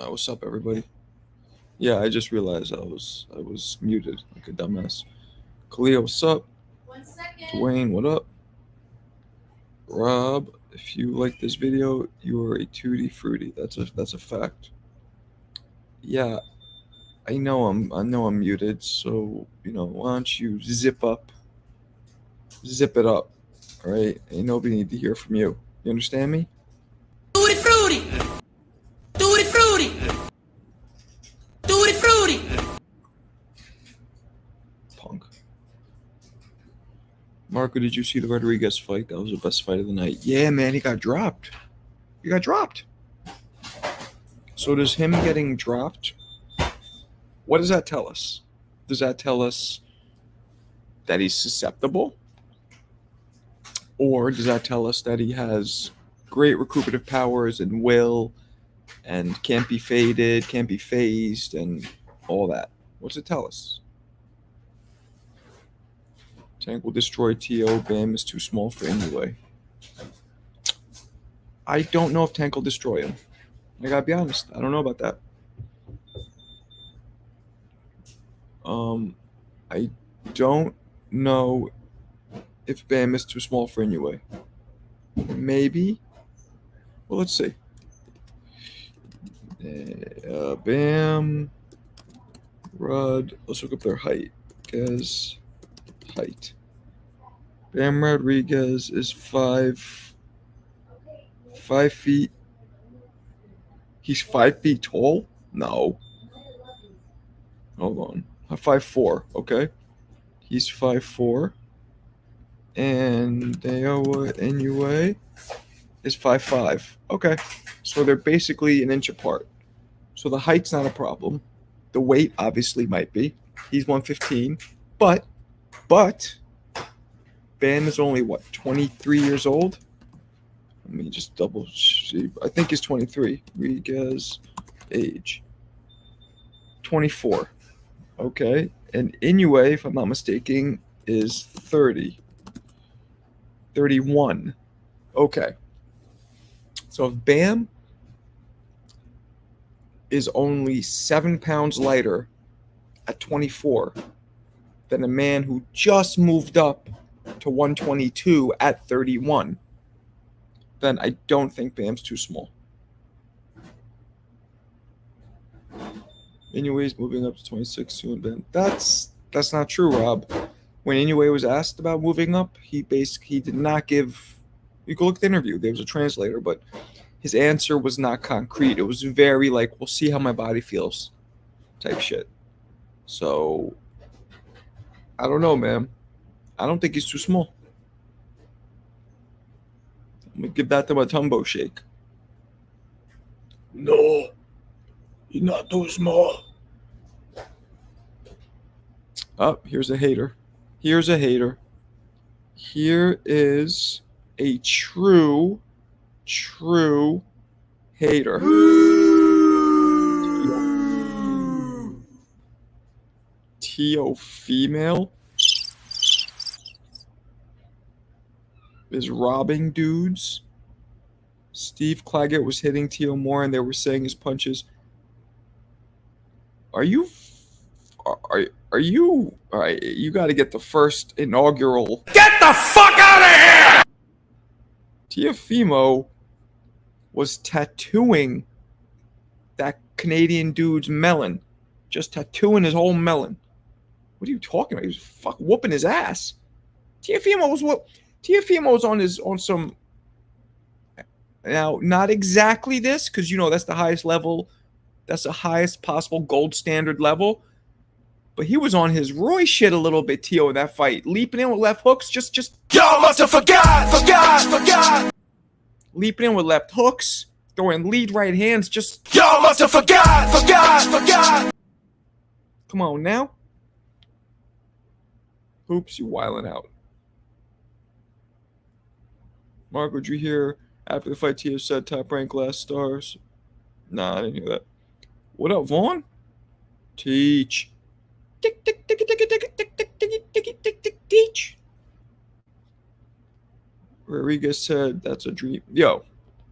What's up, everybody? Yeah, I just realized I was muted like a dumbass. Kalia, what's up? 1 second. Dwayne, what up? Rob, if you like this video, you are a tutti frutti. That's a fact. Yeah, I know I'm muted, so why don't you zip it up, all right? Ain't nobody need to hear from you. You understand me? Tutti frutti. Tutti frutti. Tutti frutti. Punk. Marco, did you see the Rodrigez fight? That was the best fight of the night. Yeah, man, he got dropped. So does him getting dropped, what does that tell us? Does that tell us that he's susceptible? Or does that tell us that he has great recuperative powers and will and can't be faded, can't be phased, and all that? What's it tell us? Tank will destroy TO. Bam is too small for Inoue. I don't know if Tank will destroy him. I gotta be honest. I don't know about that. I don't know if Bam is too small for Inoue. Maybe. Well, let's see. Bam. Rod. Let's look up their height. Guess height. Bam Rodriguez is 5 feet. He's 5 feet tall? No. Hold on. 5'4", okay. He's 5'4". And Naoya Inoue is 5'5". Okay. So they're basically an inch apart. So the height's not a problem. The weight obviously might be. He's 115. But Bam is only, 23 years old? Let me just double see. I think he's 23. Rodriguez age. 24. Okay. And Inoue, if I'm not mistaken, is 30. 31. Okay. So if Bam is only 7 pounds lighter at 24 than a man who just moved up to 122 at 31, then I don't think Bam's too small. Inoue's moving up to 26 soon, Bam. That's not true, Rob. When Inoue was asked about moving up, he did not give. You can look at the interview. There was a translator, but his answer was not concrete. It was very like, we'll see how my body feels type shit. So, I don't know, man. I don't think he's too small. I'm going to give that to my Tumbo shake. No, he's not too small. Oh, here's a hater. Here is a true hater. Teofimo is robbing dudes. Steve Claggett was hitting Teo more, and they were saying his punches. Are you all right? You got to get the first inaugural. Get the fuck out of here! Teofimo was tattooing that Canadian dude's melon, just tattooing his whole melon. What are you talking about? He was fucking whooping his ass. Teofimo was on some. Now, not exactly this, because that's the highest level. That's the highest possible gold standard level. But he was on his Roy shit a little bit, Teo, in that fight. Leaping in with left hooks, just Y'all must have forgot. Leaping in with left hooks, throwing lead right hands, just. Y'all must have forgot. Come on now. Oops, you wilding out. Marco, did you hear after the fight Teo said top rank last stars? Nah, I didn't hear that. What up, Vaughn? Teach. Teach. Rodriguez said that's a dream. Yo,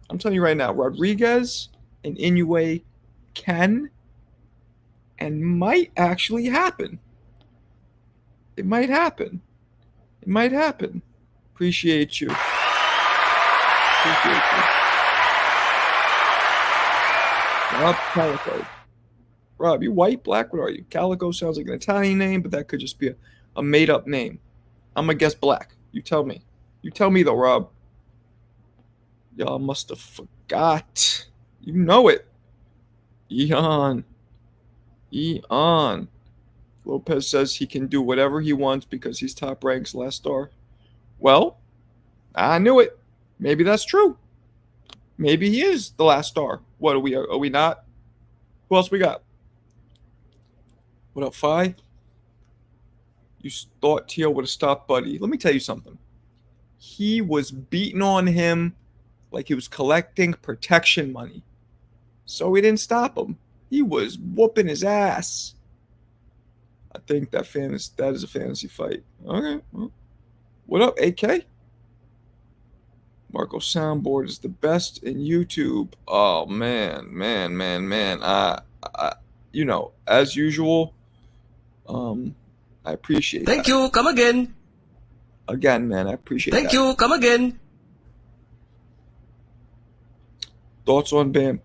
I'm telling you right now, Rodriguez and Inoue can and might actually happen. It might happen. It might happen. Appreciate you. Appreciate you. Rob Calico. Rob, you white, black? What are you? Calico sounds like an Italian name, but that could just be a made-up name. I'm going to guess black. You tell me. You tell me, though, Rob. Y'all must have forgot. You know it. Eon. Lopez says he can do whatever he wants because he's top ranks last star. Well, I knew it. Maybe that's true. Maybe he is the last star. What are we? Are we not? Who else we got? What up, Fi? You thought Teo would have stopped Buddy. Let me tell you something. He was beating on him like he was collecting protection money. So he didn't stop him. He was whooping his ass. I think that is a fantasy fight. Okay. Well, what up, AK? Marco Soundboard is the best in YouTube. Oh man. You know, as usual, I appreciate Thank that. you. Come again. Again, man, I appreciate Thank that. you. Come again. Thoughts on Bam?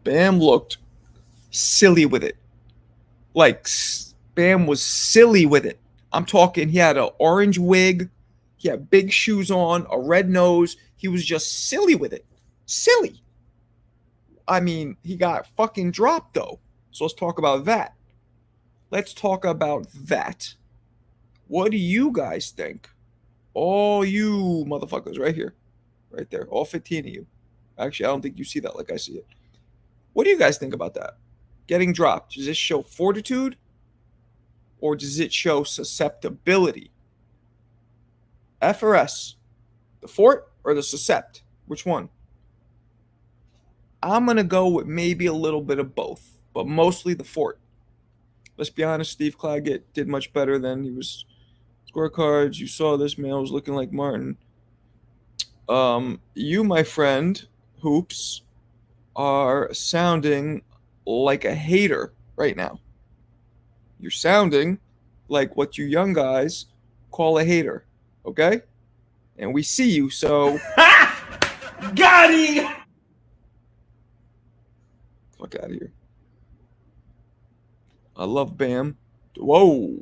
Bam looked silly with it. Like, Bam was silly with it. I'm talking, he had an orange wig. He had big shoes on, a red nose. He was just silly with it. Silly. I mean, he got fucking dropped, though. So let's talk about that. Let's talk about that. What do you guys think? All you motherfuckers right here. Right there. All 15 of you. Actually, I don't think you see that like I see it. What do you guys think about that? Getting dropped. Does this show fortitude? Or does it show susceptibility? F or S? The fort or the suscept? Which one? I'm going to go with maybe a little bit of both, but mostly the fort. Let's be honest, Steve Claggett did much better than he was. Scorecards, you saw this man was looking like Martin. You, my friend, Hoops, are sounding like a hater right now. You're sounding like what you young guys call a hater, okay? And we see you, so... Got him! Fuck out of here. I love Bam. Whoa.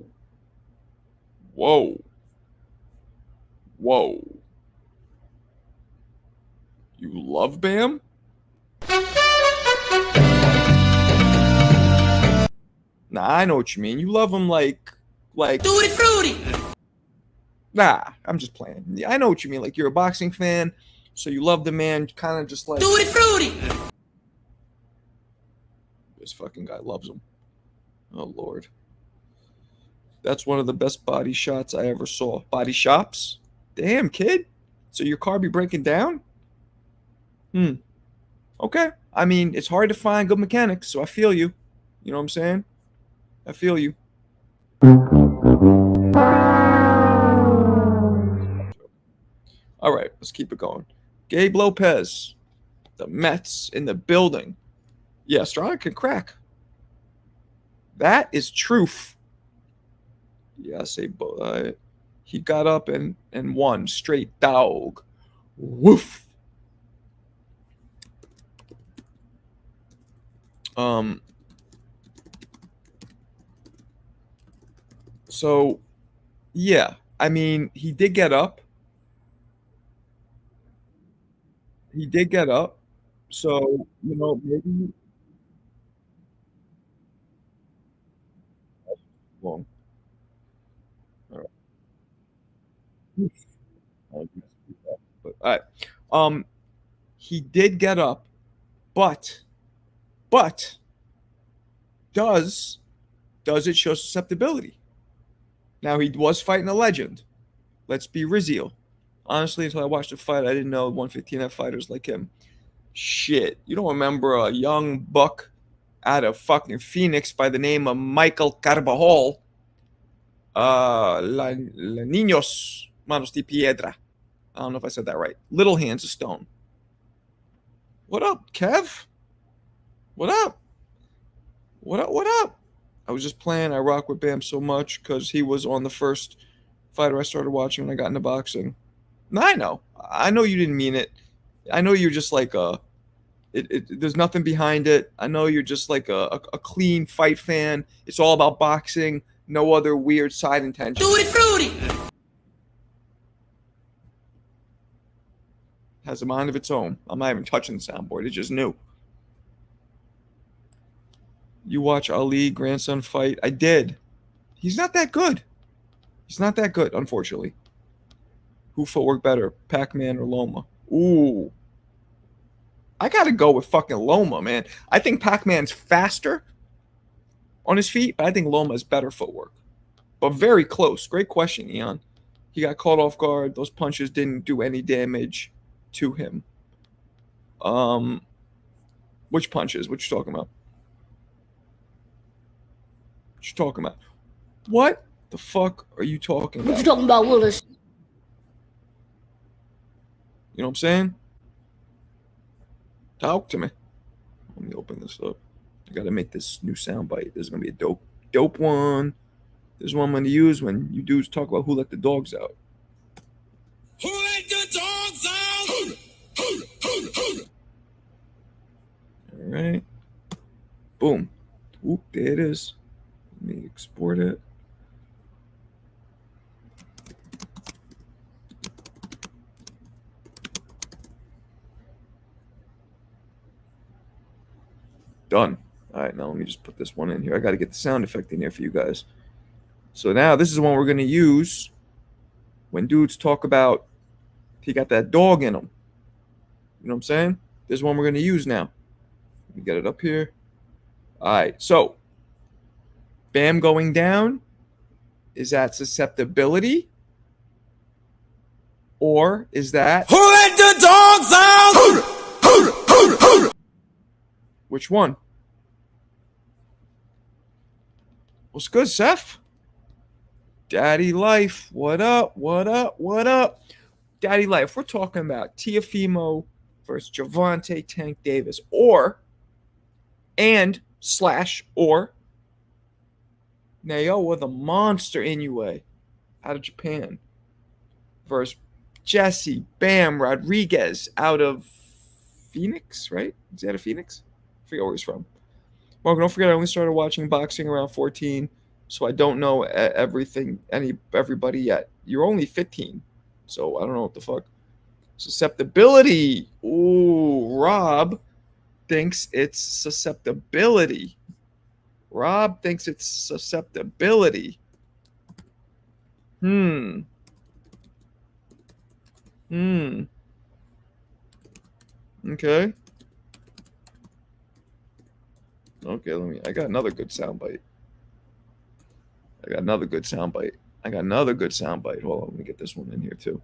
You love Bam? Nah, I know what you mean. You love him like Tutti frutti. nah, I'm just playing. Yeah, I know what you mean. Like you're a boxing fan, so you love the man kind of just like Tutti frutti. this fucking guy loves him. Oh Lord. That's one of the best body shots I ever saw. Body shops? Damn, kid. So your car be breaking down? Okay. I mean, it's hard to find good mechanics, so I feel you. You know what I'm saying? I feel you. All right, let's keep it going. Gabe Lopez, the Mets in the building. Yeah, Strada can crack. That is truth. Yeah, I say he got up and won. Straight dog. Woof. So, yeah, I mean, he did get up. He did get up. So, you know, maybe long. All right. But, all right. He did get up, but does it show susceptibility? Now he was fighting a legend. Let's be real. Honestly, until I watched the fight, I didn't know 115 had fighters like him. Shit, you don't remember a young buck out of fucking Phoenix by the name of Michael Carbajal? La Niños Manos de Piedra. I don't know if I said that right. Little Hands of Stone. What up, Kev? What up? What up? What up? I was just playing. I rock with Bam so much because he was on the first fighter I started watching when I got into boxing. No, I know. I know you didn't mean it. I know you're just like there's nothing behind it. I know you're just like a clean fight fan. It's all about boxing. No other weird side intentions. Tutti frutti. Has a mind of its own. I'm not even touching the soundboard. It's just new. You watch Ali grandson fight? I did. He's not that good. He's not that good, unfortunately. Who footwork better, Pac-Man or Loma? Ooh. I gotta go with fucking Loma, man. I think Pac-Man's faster on his feet, but I think Loma has better footwork. But very close. Great question, Eon. He got caught off guard. Those punches didn't do any damage to him. Which punches? What you talking about? What you talking about? What the fuck are you talking about? What you talking about, Willis? You know what I'm saying? Talk to me. Let me open this up. I gotta make this new soundbite. This is gonna be a dope one. This is one I'm gonna use when you dudes talk about who let the dogs out. Who let the dogs out? All right. Boom. Oop, there it is. Let me export it. Done. All right, now let me just put this one in here. I got to get the sound effect in here for you guys. So now this is one we're going to use when dudes talk about he got that dog in him. You know what I'm saying? This is one we're going to use now. Let me get it up here. All right, so Bam going down, is that susceptibility? Or is that... Who let the dogs out? Which one? What's good, Seth? Daddy Life. What up? What up? What up? Daddy Life. We're talking about Teofimo versus Gervonta Tank Davis. Or Naoya the monster Inoue out of Japan versus Jesse Bam Rodriguez out of Phoenix, right? Is he out of Phoenix? I forget where he's from. Mark, don't forget I only started watching boxing around 14, so I don't know everybody yet. You're only 15, so I don't know what the fuck. Susceptibility. Ooh, Rob thinks it's susceptibility. Rob thinks it's susceptibility. Okay, I got another good soundbite. Hold on, let me get this one in here too.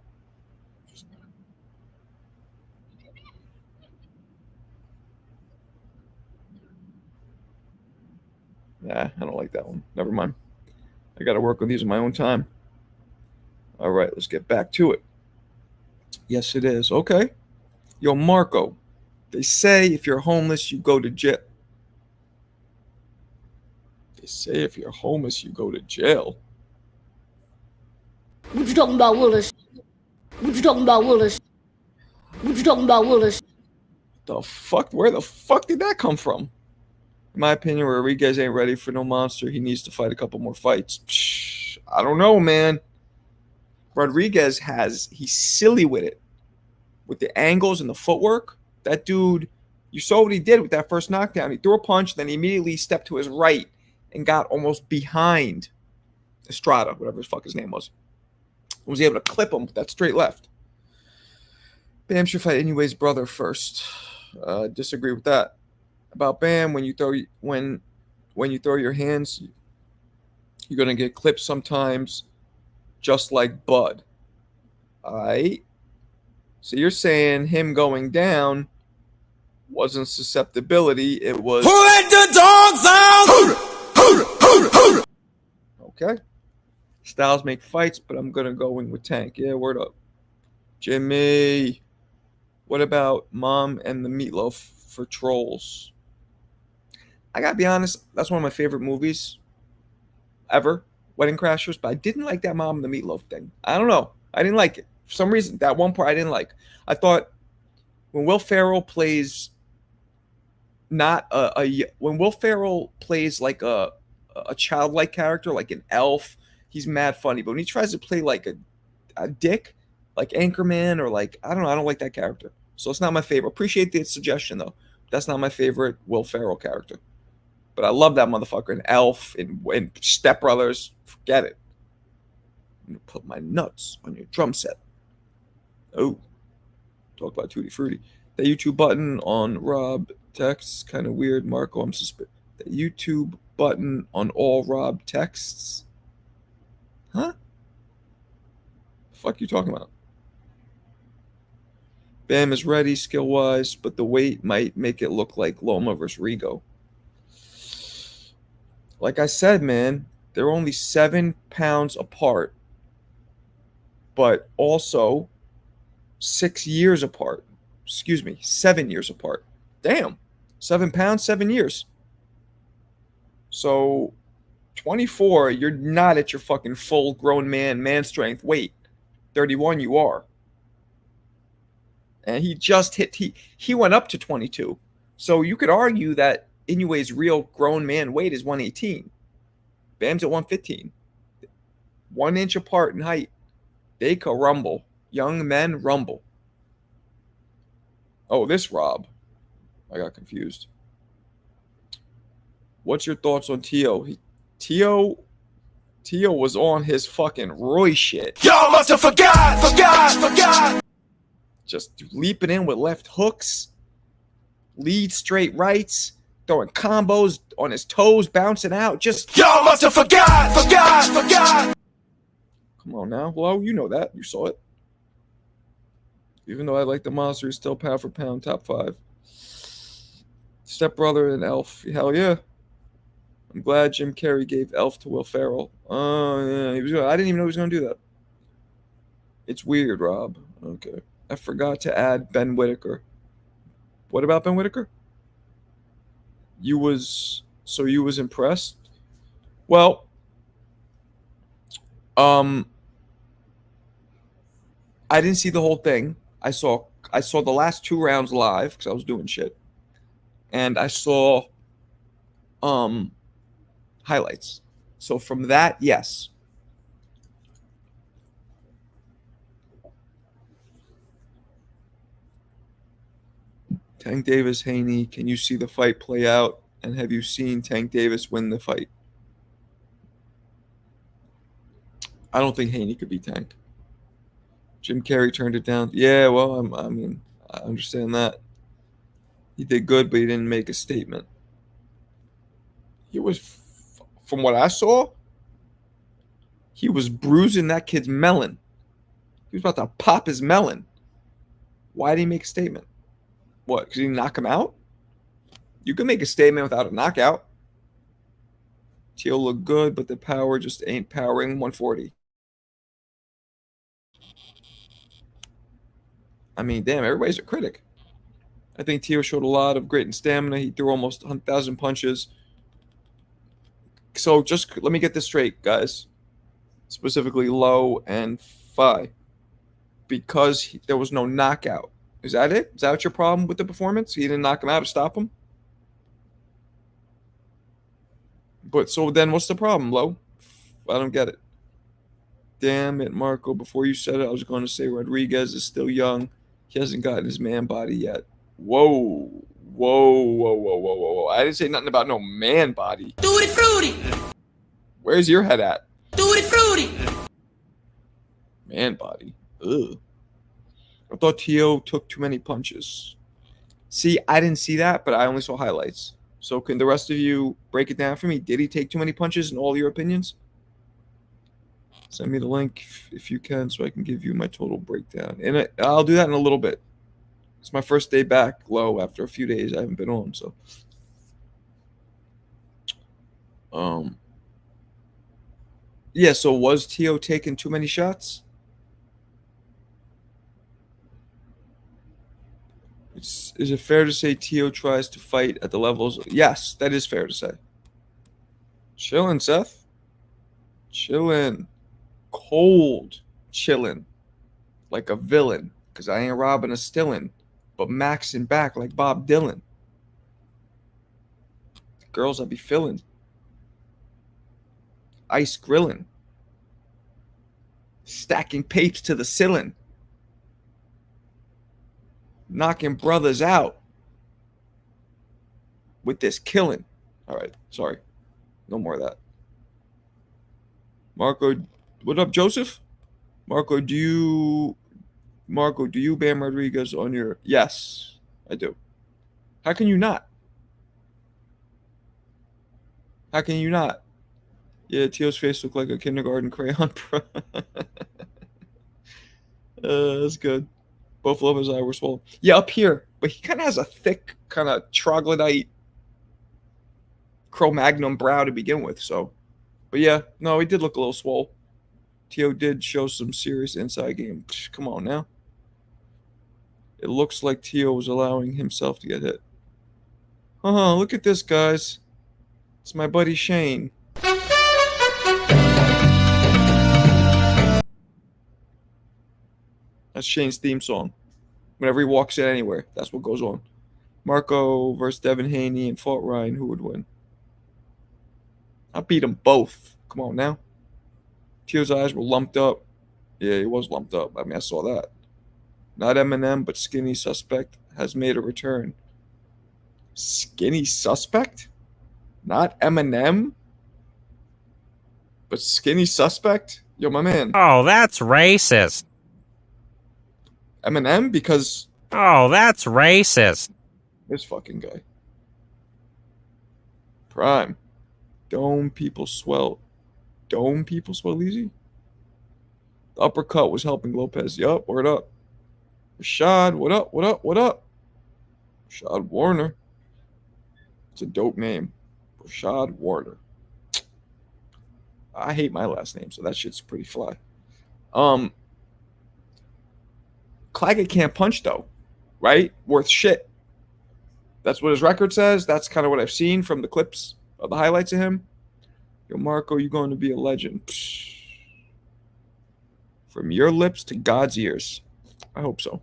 Nah, I don't like that one. Never mind. I got to work on these in my own time. All right, let's get back to it. Yes, it is. Okay. Yo, Marco, they say if you're homeless, you go to jail. What you talking about, Willis? What you talking about, Willis? What you talking about, Willis? The fuck? Where the fuck did that come from? In my opinion, Rodriguez ain't ready for no monster. He needs to fight a couple more fights. Psh, I don't know, man. Rodriguez he's silly with it. With the angles and the footwork. That dude, you saw what he did with that first knockdown. He threw a punch, then he immediately stepped to his right and got almost behind Estrada, whatever the fuck his name was. And was able to clip him with that straight left. Bam should fight Inoue's brother first. Disagree with that. About Bam, when you throw your hands, you're gonna get clipped sometimes, just like Bud. All right. So you're saying him going down wasn't susceptibility; it was. Who let the dogs out? Okay. Styles make fights, but I'm gonna go in with Tank. Yeah, word up, Jimmy. What about Mom and the Meatloaf for trolls? I gotta be honest, that's one of my favorite movies ever, Wedding Crashers. But I didn't like that Mom and the Meatloaf thing. I don't know. I didn't like it for some reason. That one part I didn't like. I thought when Will Ferrell plays not when Will Ferrell plays like a childlike character, like an elf, he's mad funny. But when he tries to play like a dick, like Anchorman or like I don't know, I don't like that character. So it's not my favorite. Appreciate the suggestion though. That's not my favorite Will Ferrell character. But I love that motherfucker in Elf and Step Brothers. Forget it. I'm gonna put my nuts on your drum set. Oh, talk about Tutti Frutti. The YouTube button on Rob texts kind of weird. Marco, I'm suspicious. The YouTube button on all Rob texts. Huh? The fuck you talking about? Bam is ready skill wise, but the weight might make it look like Loma versus Rigo. Like I said, man, they're only 7 pounds apart, but also 6 years apart. Excuse me, 7 years apart. Damn, 7 pounds, 7 years. So 24, you're not at your fucking full grown man strength weight. 31, you are. And he just hit, he went up to 22. So you could argue that Inoue's real grown man weight is 118. Bam's at 115. 1 inch apart in height. They could rumble. Young men rumble. Oh, this Rob. I got confused. What's your thoughts on Teo? Teo was on his fucking Roy shit. Y'all must have forgot. Just leaping in with left hooks, lead straight rights, throwing combos on his toes, bouncing out. Just Y'all must have forgot. come on now. Well, you know that. You saw it. Even though I like the monster, he's still pound for pound top 5. Step Brother and Elf. Hell yeah. I'm glad Jim Carrey gave Elf to Will Ferrell. Oh yeah, I didn't even know he was gonna do that. It's weird, Rob. Okay. I forgot to add Ben Whitaker. What about Ben Whitaker? You was impressed? Well, I didn't see the whole thing. I saw the last 2 rounds live because I was doing shit. And I saw highlights. So from that, yes. Tank Davis, Haney, can you see the fight play out? And have you seen Tank Davis win the fight? I don't think Haney could beat Tank. Jim Carrey turned it down. Yeah, well, I mean, I understand that. He did good, but he didn't make a statement. He was, from what I saw, he was bruising that kid's melon. He was about to pop his melon. Why did he make a statement? What, because he didn't knock him out? You can make a statement without a knockout. Teal looked good, but the power just ain't powering 140. I mean, damn, everybody's a critic. I think Teo showed a lot of grit and stamina. He threw almost 1,000 punches. So just let me get this straight, guys. Specifically low and Fi. Because there was no knockout. Is that it? Is that what your problem with the performance? He didn't knock him out to stop him? But so then what's the problem, Lo? I don't get it. Damn it, Marco. Before you said it, I was going to say Rodriguez is still young. He hasn't gotten his man body yet. Whoa. I didn't say nothing about no man body. Tutti Frutti. Where's your head at? Tutti Frutti. Man body. Ugh. I thought Teo took too many punches. See, I didn't see that, but I only saw highlights. So can the rest of you break it down for me? Did he take too many punches in all your opinions? Send me the link if you can so I can give you my total breakdown. And I'll do that in a little bit. It's my first day back low after a few days. I haven't been on, so. Yeah, so was Teo taking too many shots? Is it fair to say Teo tries to fight at the levels? Yes, that is fair to say. Chillin', Seth. Chillin'. Cold. Chillin'. Like a villain. Because I ain't robbing a stillin'. But maxing back like Bob Dylan. Girls I be fillin'. Ice grillin'. Stacking papes to the ceiling. Knocking brothers out. With this killing. All right, sorry. No more of that. Marco, what up, Joseph? Marco, do you ban Rodriguez on your... Yes, I do. How can you not? How can you not? Yeah, Teo's face looked like a kindergarten crayon. That's good. Both Lopez and I were swollen. Yeah, up here. But he kind of has a thick, kind of troglodyte Cro-Magnon brow to begin with, so. But yeah, no, he did look a little swole. Teo did show some serious inside game. Come on now. It looks like Teo was allowing himself to get hit. Look at this, guys. It's my buddy Shane. That's Shane's theme song. Whenever he walks in anywhere, that's what goes on. Marco versus Devin Haney and fought Ryan. Who would win? I'll beat them both. Come on now. Teo's eyes were lumped up. Yeah, he was lumped up. I mean, I saw that. Not Eminem, but Skinny Suspect has made a return. Skinny Suspect? Not Eminem, but Skinny Suspect? Yo, my man. Oh, that's racist. Eminem? Because... Oh, that's racist. This fucking guy. Prime. Dome people swell. Dome people swell easy? The uppercut was helping Lopez. Yup, word up. Rashad, what up, what up, what up? Rashad Warner. It's a dope name. Rashad Warner. I hate my last name, so that shit's pretty fly. Claggett can't punch, though. Right? Worth shit. That's what his record says. That's kind of what I've seen from the clips of the highlights of him. Yo, Marco, you're going to be a legend. Psh. From your lips to God's ears. I hope so.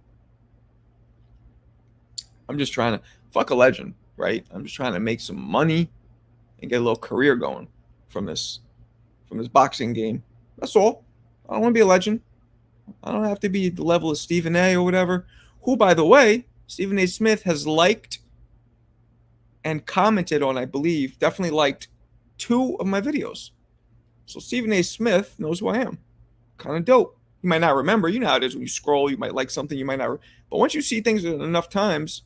I'm just trying to... Fuck a legend, right? I'm just trying to make some money and get a little career going from this boxing game. That's all. I don't want to be a legend. I don't have to be the level of Stephen A. or whatever. Who, by the way, Stephen A. Smith has liked and commented on, I believe, definitely liked 2 of my videos. So Stephen A. Smith knows who I am. Kind of dope. You might not remember. You know how it is when you scroll. You might like something. You might not. But once you see things enough times,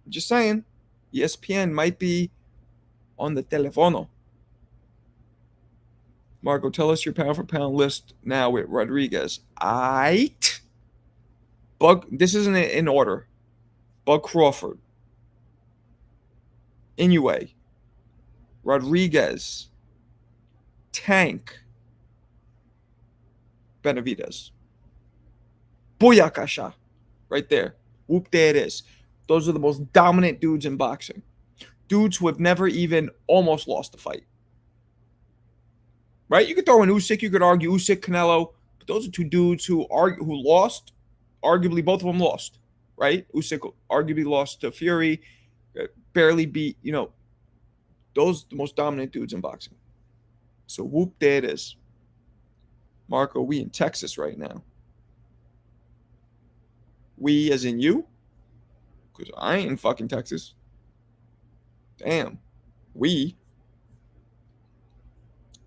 just saying, ESPN might be on the telefono. Marco, tell us your pound-for-pound list now with Rodriguez. Aight. Bug. This isn't in order. Bug Crawford. Inoue. Rodriguez. Tank. Benavidez. Booyakasha. Right there. Whoop, there it is. Those are the most dominant dudes in boxing. Dudes who have never even almost lost a fight. Right? You could throw in Usyk. You could argue Usyk, Canelo. But those are 2 dudes who lost. Arguably, both of them lost. Right? Usyk arguably lost to Fury. Barely beat, those are the most dominant dudes in boxing. So whoop, there it is. Marco, we in Texas right now. We as in you? Because I ain't in fucking Texas. Damn. We.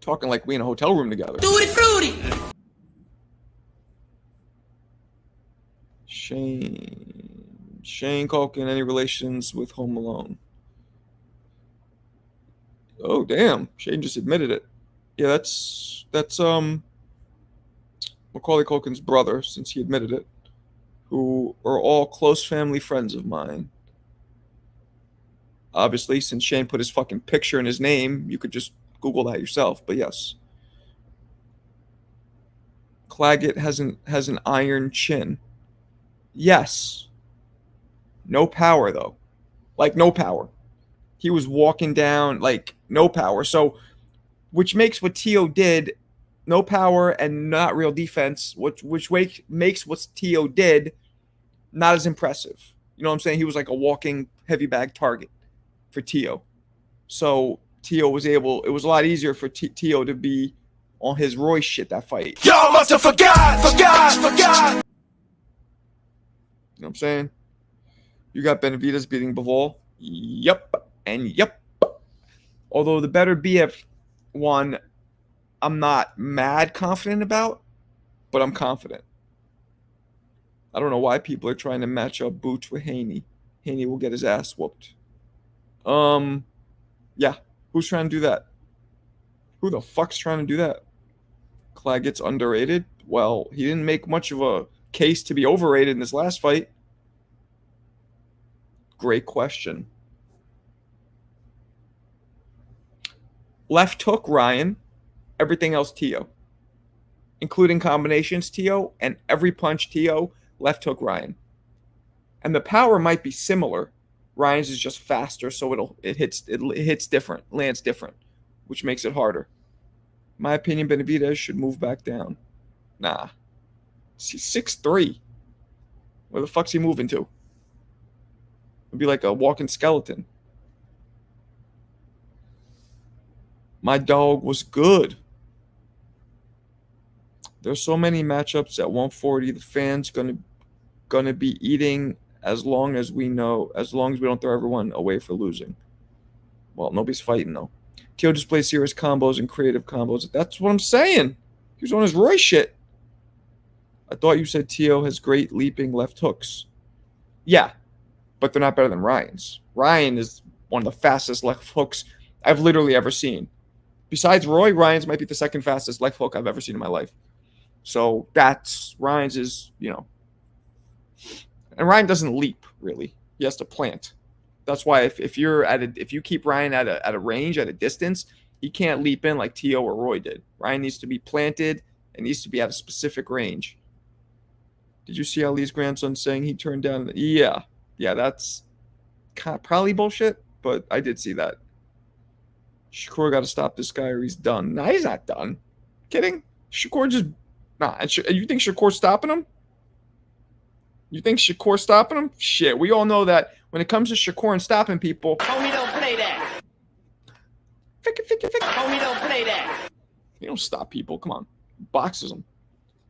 Talking like we in a hotel room together. Tutti frutti. Shane Culkin, any relations with Home Alone? Oh, damn. Shane just admitted it. Yeah, that's Macaulay Culkin's brother, since he admitted it, who are all close family friends of mine. Obviously, since Shane put his fucking picture in his name, you could just Google that yourself, but yes. Claggett has an iron chin. Yes. No power, though. Like, no power. He was walking down, like, no power. So, which makes what Teo did, no power and not real defense, which makes what Teo did not as impressive. You know what I'm saying? He was like a walking heavy bag target for Teo. So Teo was able, it was a lot easier for Teo to be on his Roy shit that fight. Y'all must have forgot. You know what I'm saying? You got Benavidez beating Bivol. Yep. And yep. Although the better BF one, I'm not mad confident about, but I'm confident. I don't know why people are trying to match up Boots with Haney. Haney will get his ass whooped. Yeah. Who's trying to do that? Who the fuck's trying to do that? Claggett's underrated? Well, he didn't make much of a case to be overrated in this last fight. Great question. Left hook, Ryan. Everything else, Teo. Including combinations, Teo. And every punch, Teo. Left hook, Ryan. And the power might be similar. Ryan's is just faster, so it hits different, lands different, which makes it harder. In my opinion, Benavidez should move back down. Nah. He's 6'3". Where the fuck's he moving to? It'd be like a walking skeleton. My dog was good. There's so many matchups at 140. The fans gonna be eating as long as we don't throw everyone away for losing. Well, nobody's fighting though. Teo displays serious combos and creative combos. That's what I'm saying. He was on his Roy shit. I thought you said Teo has great leaping left hooks. Yeah, but they're not better than Ryan's. Ryan is one of the fastest left hooks I've literally ever seen. Besides Roy, Ryan's might be the second fastest left hook I've ever seen in my life. So that's Ryan's is, and Ryan doesn't leap really. He has to plant. That's why if you keep Ryan at a range, at a distance, he can't leap in like Teo or Roy did. Ryan needs to be planted and needs to be at a specific range. Did you see Ali's grandson saying he turned down? Yeah, that's probably bullshit, but I did see that. Shakur got to stop this guy or he's done. Nah, he's not done. Kidding? Shakur just you think Shakur's stopping him? You think Shakur's stopping him? Shit, we all know that when it comes to Shakur and stopping people. Homie, don't play that. Homie, don't play that. He don't stop people. Come on. Boxes them.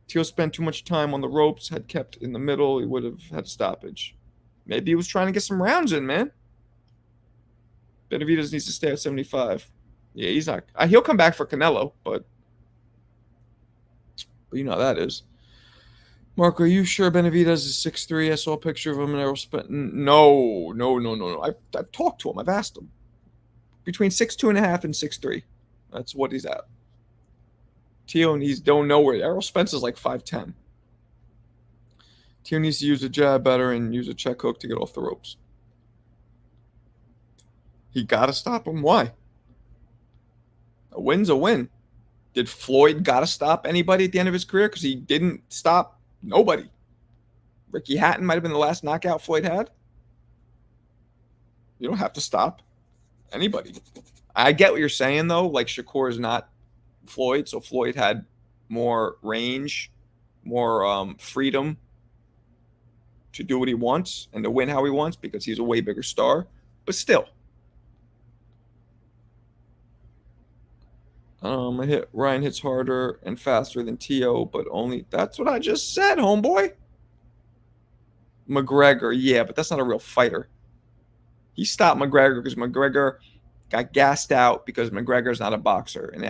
Teo spent too much time on the ropes, had kept in the middle, he would have had a stoppage. Maybe he was trying to get some rounds in, man. Benavidez needs to stay at 75. Yeah, he's not. He'll come back for Canelo, but you know how that is. Mark, are you sure Benavidez is 6'3"? I saw a picture of him in Aerospent. No. I've talked to him. I've asked him. Between 6'2.5" and 6'3". That's what he's at. Teo don't know where. Errol Spence is like 5'10". Teo needs to use a jab better and use a check hook to get off the ropes. He got to stop him. Why? A win's a win. Did Floyd got to stop anybody at the end of his career? Because he didn't stop nobody. Ricky Hatton might have been the last knockout Floyd had. You don't have to stop anybody. I get what you're saying, though. Like, Shakur is not Floyd, so Floyd had more range, more freedom to do what he wants and to win how he wants because he's a way bigger star. But still. Ryan hits harder and faster than Teo, but only... That's what I just said, homeboy. McGregor, yeah, but that's not a real fighter. He stopped McGregor because McGregor got gassed out because McGregor's not a boxer. And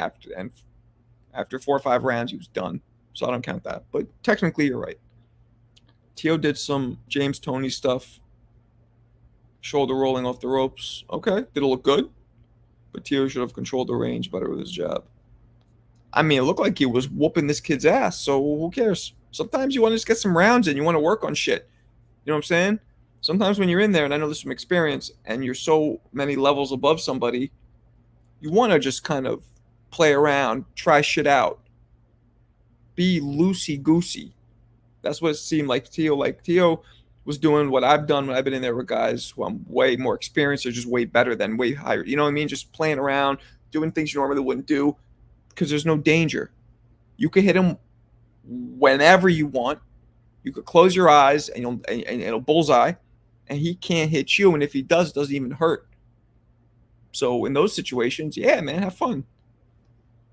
after 4 or 5 rounds, he was done. So I don't count that. But technically, you're right. Teo did some James Toney stuff. Shoulder rolling off the ropes. Okay, did it look good? But Teo should have controlled the range better with his jab. I mean, it looked like he was whooping this kid's ass, so who cares? Sometimes you want to just get some rounds in. You want to work on shit. You know what I'm saying? Sometimes when you're in there, and I know this from experience, and you're so many levels above somebody, you want to just kind of play around, try shit out. Be loosey-goosey. That's what it seemed like Teo. Like, Teo was doing what I've done when I've been in there with guys who I'm way more experienced or just way better than, way higher. You know what I mean? Just playing around, doing things you normally wouldn't do because there's no danger. You could hit him whenever you want. You could close your eyes and it'll bullseye, and he can't hit you. And if he does, it doesn't even hurt. So in those situations, yeah, man, have fun.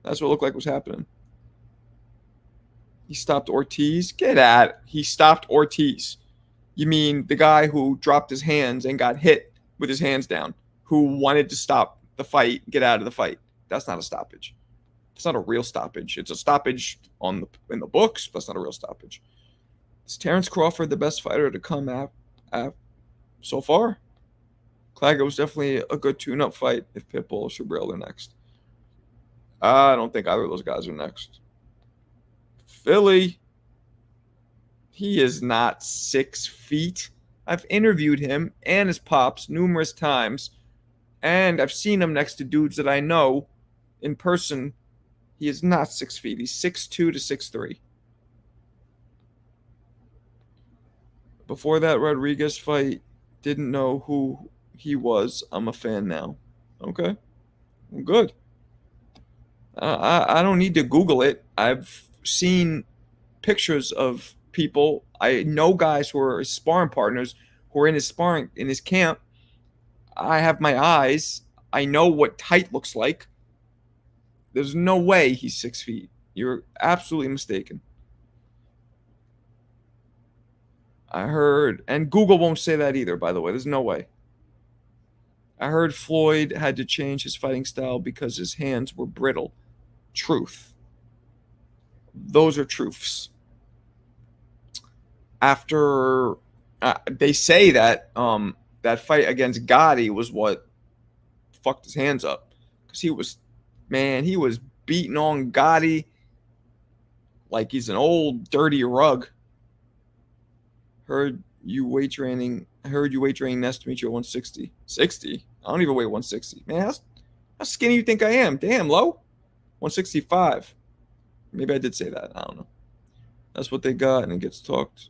That's what it looked like was happening. He stopped Ortiz. Get at it. He stopped Ortiz. You mean the guy who dropped his hands and got hit with his hands down, who wanted to stop the fight, get out of the fight. That's not a stoppage. It's not a real stoppage. It's a stoppage in the books, but it's not a real stoppage. Is Terrence Crawford the best fighter to come out so far? Claggett was definitely a good tune-up fight if Pitbull or Subriel are next. I don't think either of those guys are next. Philly, he is not 6 feet. I've interviewed him and his pops numerous times, and I've seen him next to dudes that I know in person. He is not 6 feet. He's 6'2 to 6'3. Before that Rodriguez fight, didn't know who he was. I'm a fan now. Okay. Well, good. I don't need to Google it. I've seen pictures of people. I know guys who are his sparring partners who are in his camp. I have my eyes. I know what tight looks like. There's no way he's 6 feet. You're absolutely mistaken. I heard, and Google won't say that either, by the way. There's no way. I heard Floyd had to change his fighting style because his hands were brittle. Truth. Those are truths. After they say that that fight against Gotti was what fucked his hands up, because he was beating on Gotti like he's an old dirty rug. Heard you weight training Nest to meet you at 160. 60? I don't even weigh 160. Man, how skinny you think I am? Damn, low. 165. Maybe I did say that. I don't know. That's what they got, and it gets talked.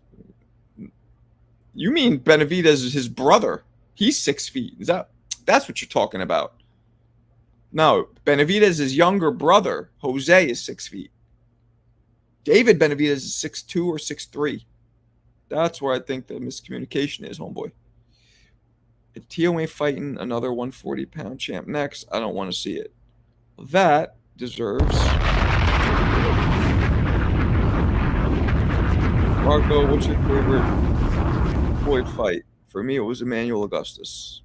You mean Benavidez is his brother? He's 6 feet. That's what you're talking about? No, Benavidez's younger brother, Jose, is 6 feet. David Benavidez is 6'2 or 6'3. That's where I think the miscommunication is, homeboy. If Inoue fighting another 140-pound champ next, I don't want to see it. That deserves. Marco, what's your favorite Floyd fight? For me, it was Emmanuel Augustus.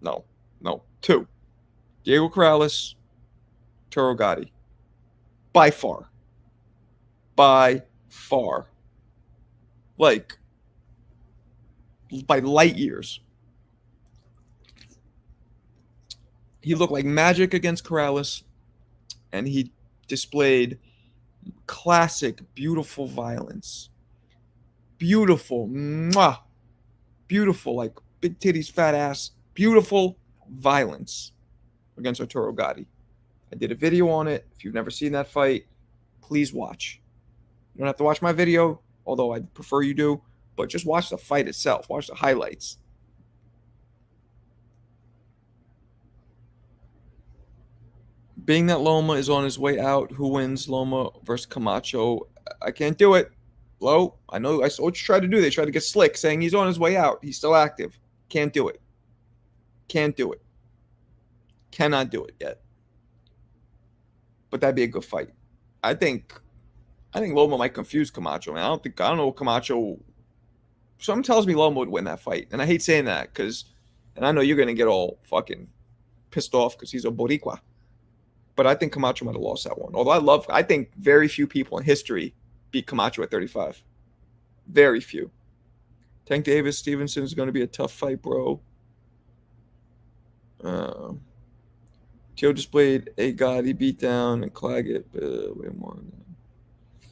No. 2. Diego Corrales, Turo Gotti. By far. Like, by light years. He looked like magic against Corrales, and he displayed classic, beautiful violence. Beautiful, beautiful, like big titties, fat ass, beautiful violence against Arturo Gotti. I did a video on it. If you've never seen that fight, please watch. You don't have to watch my video, although I'd prefer you do, but just watch the fight itself. Watch the highlights. Being that Loma is on his way out, who wins, Loma versus Camacho? I can't do it. Lo, I know I saw what you tried to do. They tried to get slick, saying he's on his way out. He's still active. Can't do it. Can't do it. Cannot do it yet. But that'd be a good fight. I think Loma might confuse Camacho, man. I don't know what Camacho. Something tells me Loma would win that fight. And I hate saying that and I know you're gonna get all fucking pissed off because he's a Boricua. But I think Camacho might have lost that one. Although I think very few people in history beat Camacho at 35. Very few. Tank Davis Stevenson is going to be a tough fight, bro. Teo displayed a Gotti beatdown and Claggett. Way more than that.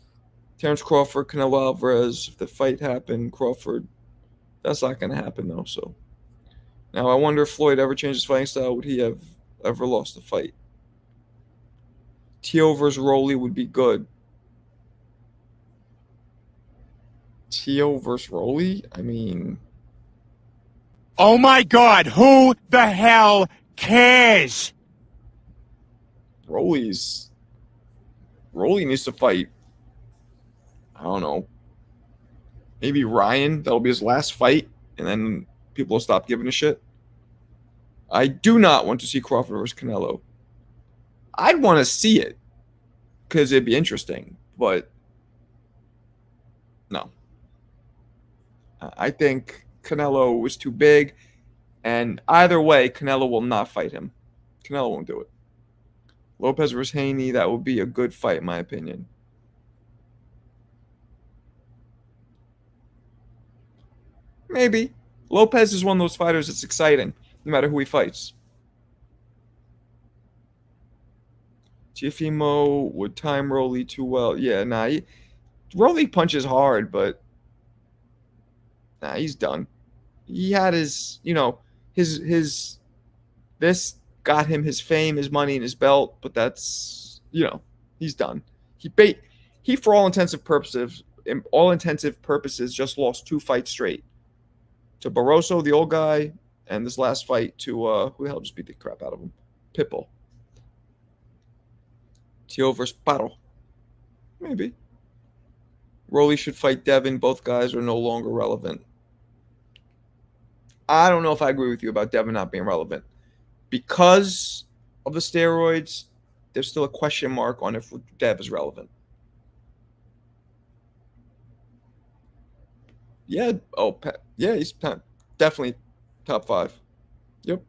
Terrence Crawford, Canelo Alvarez. If the fight happened, Crawford. That's not going to happen, though. So now I wonder if Floyd ever changed his fighting style. Would he have ever lost the fight? Teo versus Rolly would be good. Teo versus Rolly? I mean, Oh my god, who the hell cares? Rolly needs to fight. I don't know. Maybe Ryan. That'll be his last fight, and then people will stop giving a shit. I do not want to see Crawford versus Canelo. I'd want to see it because it'd be interesting, but no. I think Canelo was too big, and either way, Canelo will not fight him. Canelo won't do it. Lopez versus Haney, that would be a good fight, in my opinion. Maybe. Lopez is one of those fighters that's exciting, no matter who he fights. Teofimo would time Rolly too well. Yeah, nah. Rolly punches hard, but nah, he's done. He had his, his this got him his fame, his money, and his belt, but that's, he's done. He for all intensive purposes, just lost 2 fights straight. To Barroso, the old guy, and this last fight to who the hell just beat the crap out of him? Pitbull. Teo versus Paro. Maybe. Rolly should fight Devin. Both guys are no longer relevant. I don't know if I agree with you about Devin not being relevant. Because of the steroids, there's still a question mark on if Dev is relevant. Yeah. Oh, yeah, he's definitely top 5. Yep.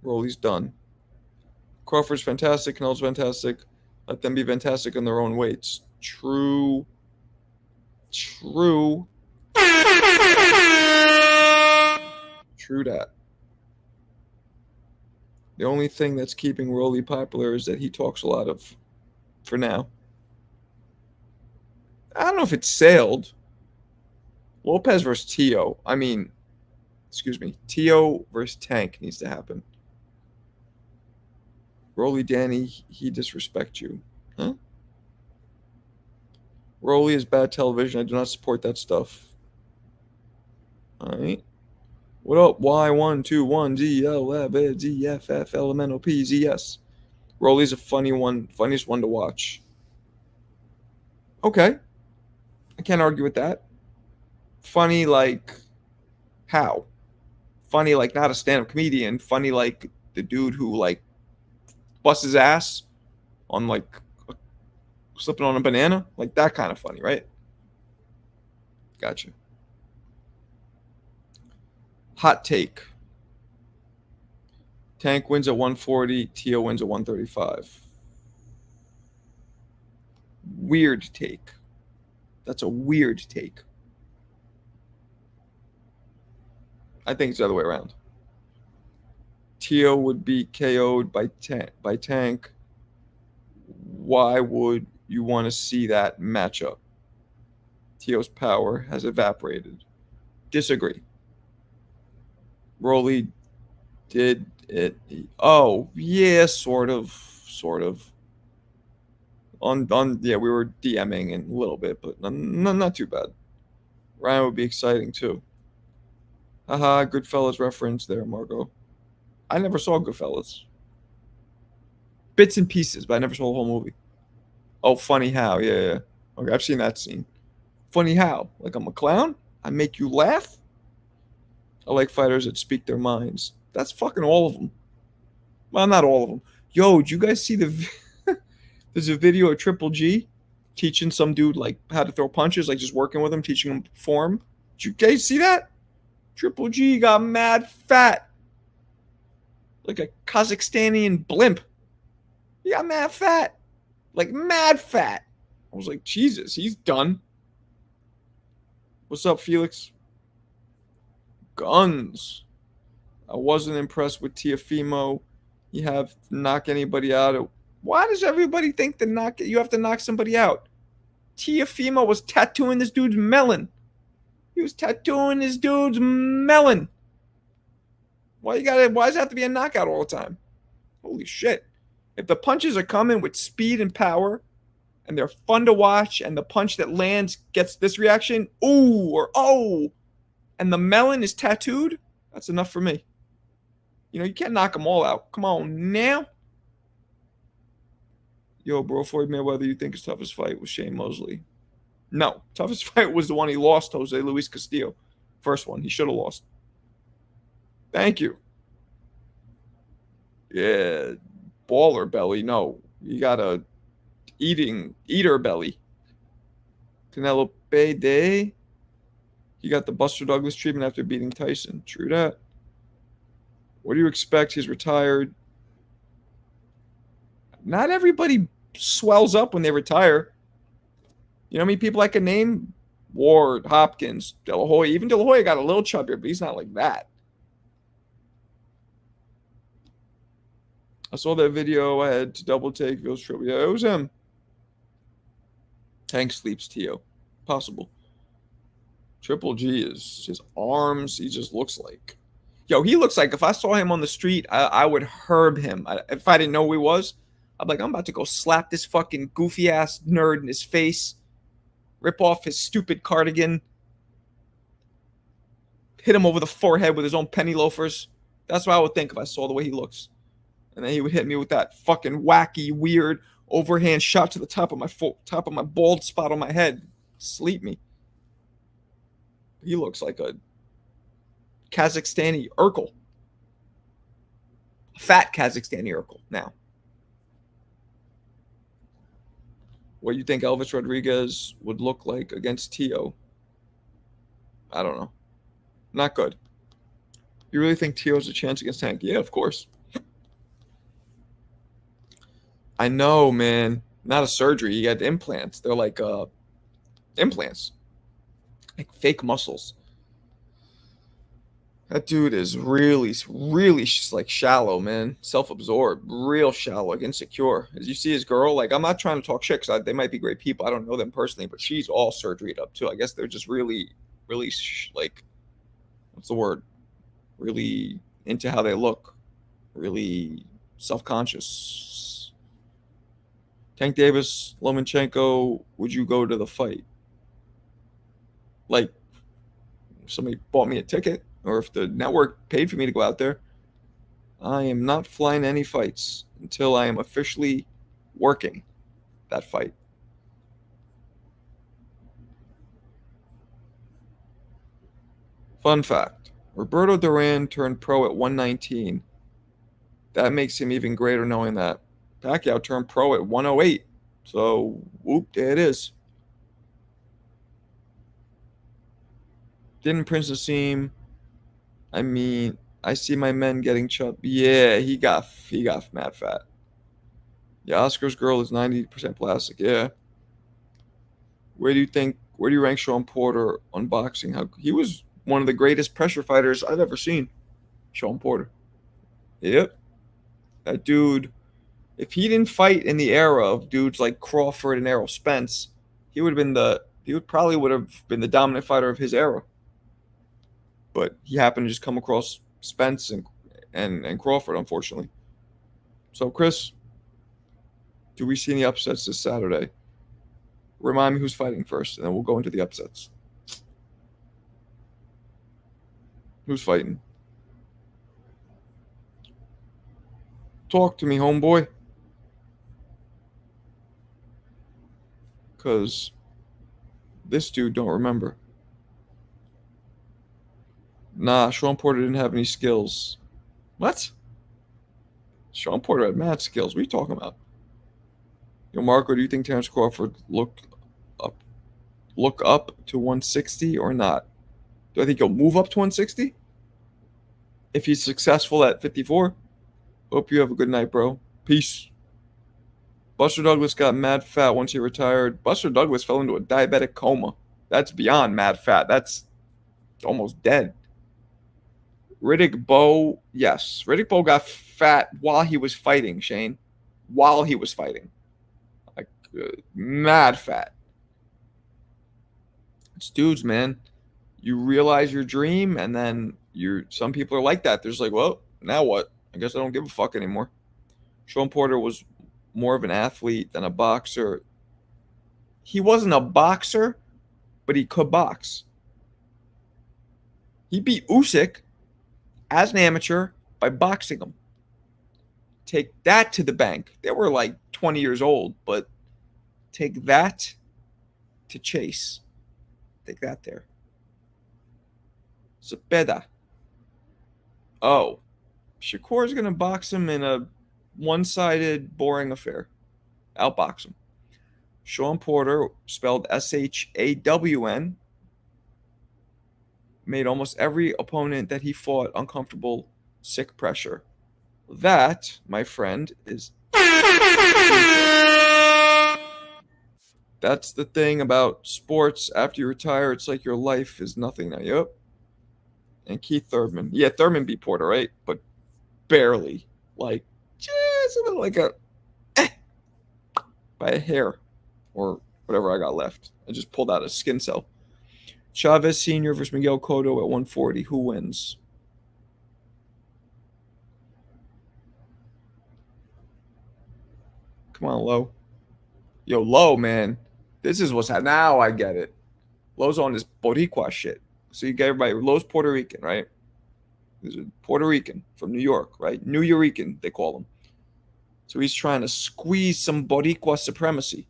Rolly's done. Crawford's fantastic. Canelo's fantastic. Let them be fantastic in their own weights. True. True that. The only thing that's keeping Rolly popular is that he talks a lot of, for now. I don't know if it's sailed. Lopez versus Teo. Teo versus Tank needs to happen. Rolly Danny, he disrespects you. Huh? Rolly is bad television. I do not support that stuff. All right. What up? Y121ZLFZFF Rolly's a funniest one to watch. Okay. I can't argue with that. Funny like how? Funny like not a stand-up comedian. Funny like the dude who like busts his ass on like slipping on a banana. Like that kind of funny, right? Gotcha. Hot take. Tank wins at 140. Teo wins at 135. Weird take. That's a weird take. I think it's the other way around. Teo would be KO'd by Tank. Why would you want to see that matchup? Teo's power has evaporated. Disagree. Rolly did it. Oh, yeah, sort of. Yeah, we were DMing in a little bit, but not too bad. Ryan would be exciting too. Haha, Goodfellas reference there, Margot. I never saw Goodfellas. Bits and pieces, but I never saw the whole movie. Oh, funny how? Yeah. Okay, I've seen that scene. Funny how? Like I'm a clown? I make you laugh? I like fighters that speak their minds. That's fucking all of them. Well, not all of them. Yo, did you guys see there's a video of Triple G teaching some dude like how to throw punches, like just working with him, teaching him form. Did you guys see that? Triple G got mad fat. Like a Kazakhstanian blimp. He got mad fat. Like mad fat. I was like, Jesus, he's done. What's up, Felix? Guns. I wasn't impressed with Teofimo. You have to knock anybody out. Why does everybody think you have to knock somebody out? Teofimo was tattooing this dude's melon. He was tattooing this dude's melon. Why does it have to be a knockout all the time? Holy shit. If the punches are coming with speed and power and they're fun to watch, and the punch that lands gets this reaction, ooh, or oh, and the melon is tattooed, that's enough for me. You can't knock them all out. Come on now. Yo, bro, Floyd Mayweather, you think his toughest fight was Shane Mosley? No. Toughest fight was the one he lost, Jose Luis Castillo. First one. He should have lost. Thank you. Yeah. Baller belly. No. You got a eater belly. Canelo Day. He got the Buster Douglas treatment after beating Tyson. True that. What do you expect? He's retired. Not everybody swells up when they retire. You know how many people I can name? Ward, Hopkins, De La Hoya. Even De La Hoya got a little chubbier, but he's not like that. I saw that video. I had to double take. It was triple. Yeah, it was him. Tank sleeps, Tio. Possible. Triple G is his arms. He just looks like. Yo, he looks like if I saw him on the street, I would herb him. If I didn't know who he was, I'm like, I'm about to go slap this fucking goofy ass nerd in his face, rip off his stupid cardigan, hit him over the forehead with his own penny loafers. That's what I would think if I saw the way he looks. And then he would hit me with that fucking wacky, weird overhand shot to the top of my bald spot on my head. Sleep me. He looks like a Kazakhstani Urkel. A fat Kazakhstani Urkel now. What do you think Elvis Rodriguez would look like against Tio? I don't know. Not good. You really think Tio has a chance against Tank? Yeah, of course. I know, man. Not a surgery. You got implants. They're like implants. Like fake muscles. That dude is really like shallow, man. Self-absorbed, real shallow, like insecure. As you see his girl, like I'm not trying to talk shit because they might be great people. I don't know them personally, but she's all surgeryed up too. I guess they're just really like, what's the word? Really into how they look. Really self-conscious. Tank Davis, Lomachenko, would you go to the fight? Like, if somebody bought me a ticket, or if the network paid for me to go out there, I am not flying any fights until I am officially working that fight. Fun fact, Roberto Duran turned pro at 119. That makes him even greater knowing that. Pacquiao turned pro at 108. So, whoop, there it is. Didn't Prince Nassim... I mean, I see my men getting chubby. Yeah, he got mad fat. Yeah, Oscar's girl is 90% plastic. Yeah. Where do you rank Sean Porter on boxing? He was one of the greatest pressure fighters I've ever seen. Sean Porter. Yep. That dude, if he didn't fight in the era of dudes like Crawford and Errol Spence, he would have been the dominant fighter of his era. But he happened to just come across Spence and Crawford, unfortunately. So, Chris, do we see any upsets this Saturday? Remind me who's fighting first, and then we'll go into the upsets. Who's fighting? Talk to me, homeboy. Because this dude don't remember. Nah, Sean Porter didn't have any skills. What? Sean Porter had mad skills. What are you talking about? Yo, Marco, do you think Terrence Crawford look up to 160 or not? Do I think he'll move up to 160? If he's successful at 54? Hope you have a good night, bro. Peace. Buster Douglas got mad fat once he retired. Buster Douglas fell into a diabetic coma. That's beyond mad fat. That's almost dead. Riddick Bowe, yes. Riddick Bowe got fat while he was fighting, Shane. While he was fighting. Like, mad fat. It's dudes, man. You realize your dream, and then some people are like that. There's like, well, now what? I guess I don't give a fuck anymore. Sean Porter was more of an athlete than a boxer. he wasn't a boxer, but he could box. He beat Usyk as an amateur by boxing him. Take that to the bank. They were like 20 years old, but take that to Chase. Take that there. Zepeda. Oh, Shakur's going to box him in a one-sided, boring affair. Outbox him. Sean Porter, spelled Shawn, made almost every opponent that he fought uncomfortable, sick pressure. That, my friend, is... That's the thing about sports. After you retire, it's like your life is nothing now. Yep. And Keith Thurman. Yeah, Thurman beat Porter, right? But barely. Like, just a little like a... by a hair. Or whatever I got left. I just pulled out a skin cell. Chavez Sr. versus Miguel Cotto at 140. Who wins? Come on, Low. Yo, Low, man. This is what's happening. Now I get it. Low's on this Boricua shit. So you get everybody. Low's Puerto Rican, right? He's a Puerto Rican from New York, right? New Yorican, they call him. So he's trying to squeeze some Boricua supremacy.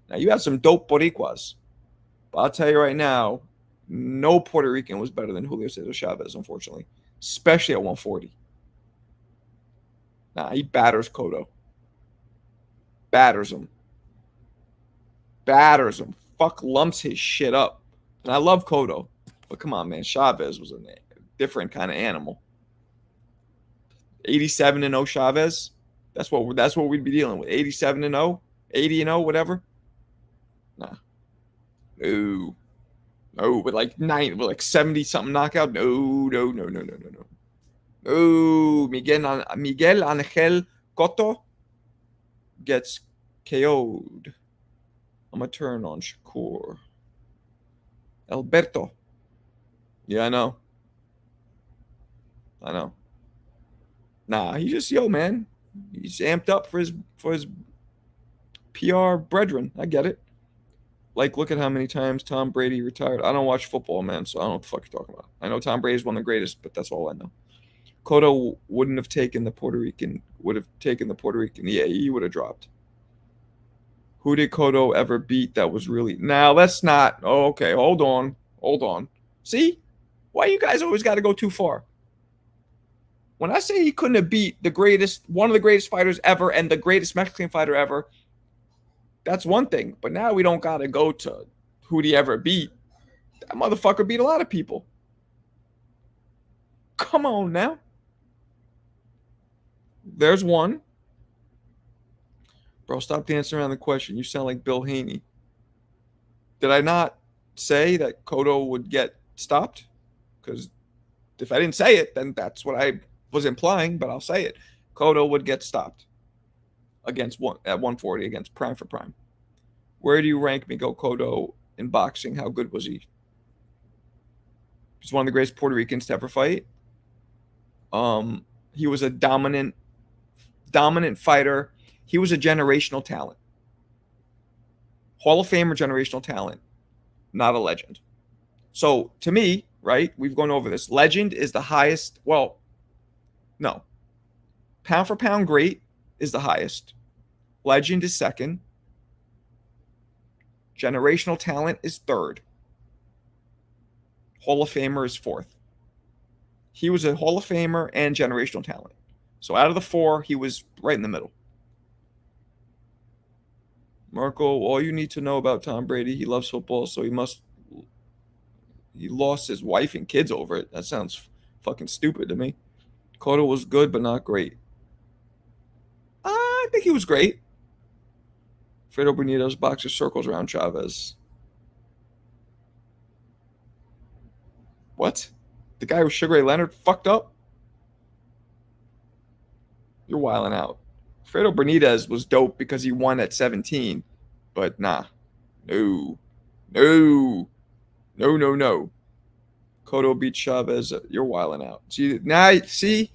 Now, you have some dope Boricuas. But I'll tell you right now, no Puerto Rican was better than Julio Cesar Chavez, unfortunately. Especially at 140. Nah, he batters Cotto. Batters him. Batters him. Fuck lumps his shit up. And I love Cotto. But come on, man. Chavez was a different kind of animal. 87-0 Chavez. That's what we'd be dealing with. 87-0, 80-0, whatever. Nah. No. No, with like 70 something knockout. No. No. Miguel Angel Cotto gets KO'd. I'm going to turn on Shakur. Alberto. Yeah, I know. Nah, he just, man. He's amped up for his PR brethren. I get it. Like, look at how many times Tom Brady retired. I don't watch football, man, so I don't know what the fuck you're talking about. I know Tom Brady's one of the greatest, but that's all I know. Cotto wouldn't have taken the Puerto Rican. Yeah, he would have dropped. Who did Cotto ever beat that was really... Now, let's not... Oh, okay, hold on. See? Why you guys always got to go too far? When I say he couldn't have beat one of the greatest fighters ever and the greatest Mexican fighter ever, that's one thing. But now we don't got to go to who'd he ever beat. That motherfucker beat a lot of people. Come on now. There's one. Bro, stop dancing around the question. You sound like Bill Haney. Did I not say that Cotto would get stopped? Because if I didn't say it, then that's what I was implying, but I'll say it. Cotto would get stopped at 140 against prime for prime. Where do you rank Miguel Cotto in boxing? How good was he? He's one of the greatest Puerto Ricans to ever fight. He was a dominant fighter. He was a generational talent. Hall of Famer generational talent, not a legend. So to me, right, we've gone over this. Legend is the highest. Well, no. Pound for pound great is the highest. Legend is second. Generational talent is third. Hall of Famer is fourth. He was a Hall of Famer and generational talent. So out of the four, he was right in the middle. Marco, all you need to know about Tom Brady, he loves football, so he lost his wife and kids over it. That sounds fucking stupid to me. Cotto was good, but not great. I think he was great. Fredo Benito's boxer circles around Chavez. What? The guy with Sugar Ray Leonard fucked up? You're wilding out. Fredo Benitez was dope because he won at 17. But nah. No. Cotto beat Chavez. You're wilding out. See,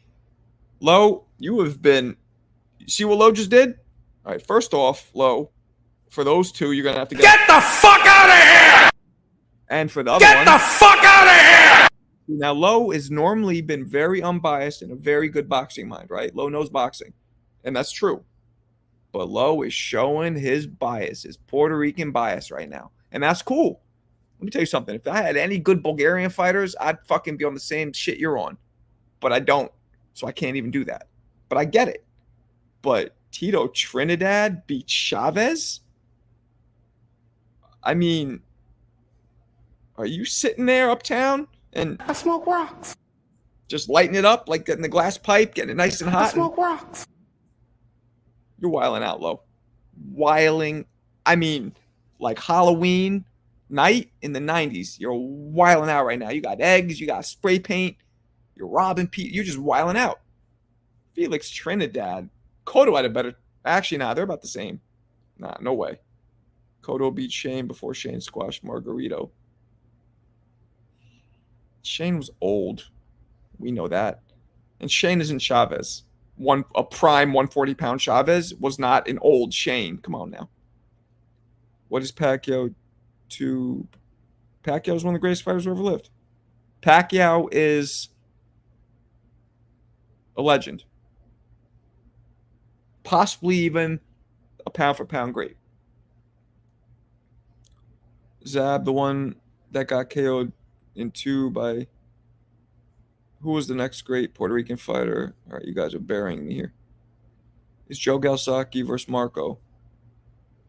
Low, you have been... See what Low just did? All right, first off, Low, For those two, you're gonna have to Get the fuck out of here! And for the other Get one, the fuck out of here! now Lo has normally been very unbiased and a very good boxing mind, right? Lo knows boxing, and that's true. But Lo is showing his bias, his Puerto Rican bias right now, and that's cool. Let me tell you something. If I had any good Bulgarian fighters, I'd fucking be on the same shit you're on. But I don't, so I can't even do that. But I get it. But Tito Trinidad beat Chavez? I mean, are you sitting there uptown and I smoke rocks. just lighting it up, like getting the glass pipe, getting it nice and I hot? smoke rocks. You're wiling out, Lo. Wiling. I mean, like Halloween night in the 90s. You're wiling out right now. You got eggs. You got spray paint. You're robbing people. You're just wiling out. Felix Trinidad. Cotto had a better. Actually, nah, they're about the same. Nah, no way. Cotto beat Shane before Shane squashed Margarito. Shane was old. We know that. And Shane isn't Chavez. A prime 140-pound Chavez was not an old Shane. Come on now. What is Pacquiao to... Pacquiao is one of the greatest fighters who ever lived. Pacquiao is a legend. Possibly even a pound-for-pound great. Zab, the one that got KO'd in 2 by... Who was the next great Puerto Rican fighter? All right, you guys are burying me here. It's Joe Galsaki versus Marco.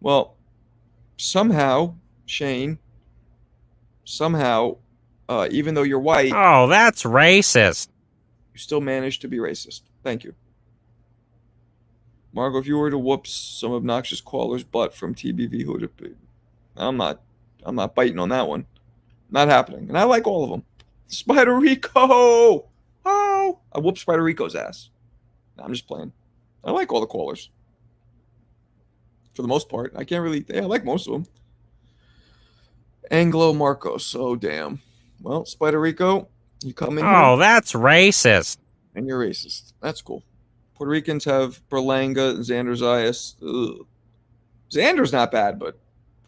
Well, somehow, Shane, even though you're white, Oh, that's racist. you still managed to be racist. Thank you. Marco, if you were to whoop some obnoxious caller's butt from TBV, who would it be? I'm not biting on that one. Not happening. And I like all of them. Spider Rico! Oh! I whooped Spider Rico's ass. No, I'm just playing. I like all the callers. For the most part. I can't really... Yeah, I like most of them. Anglo Marcos. Oh, damn. Well, Spider Rico, you come in Oh, here, that's racist. and you're racist. That's cool. Puerto Ricans have Berlanga and Xander Zayas. Ugh. Xander's not bad, but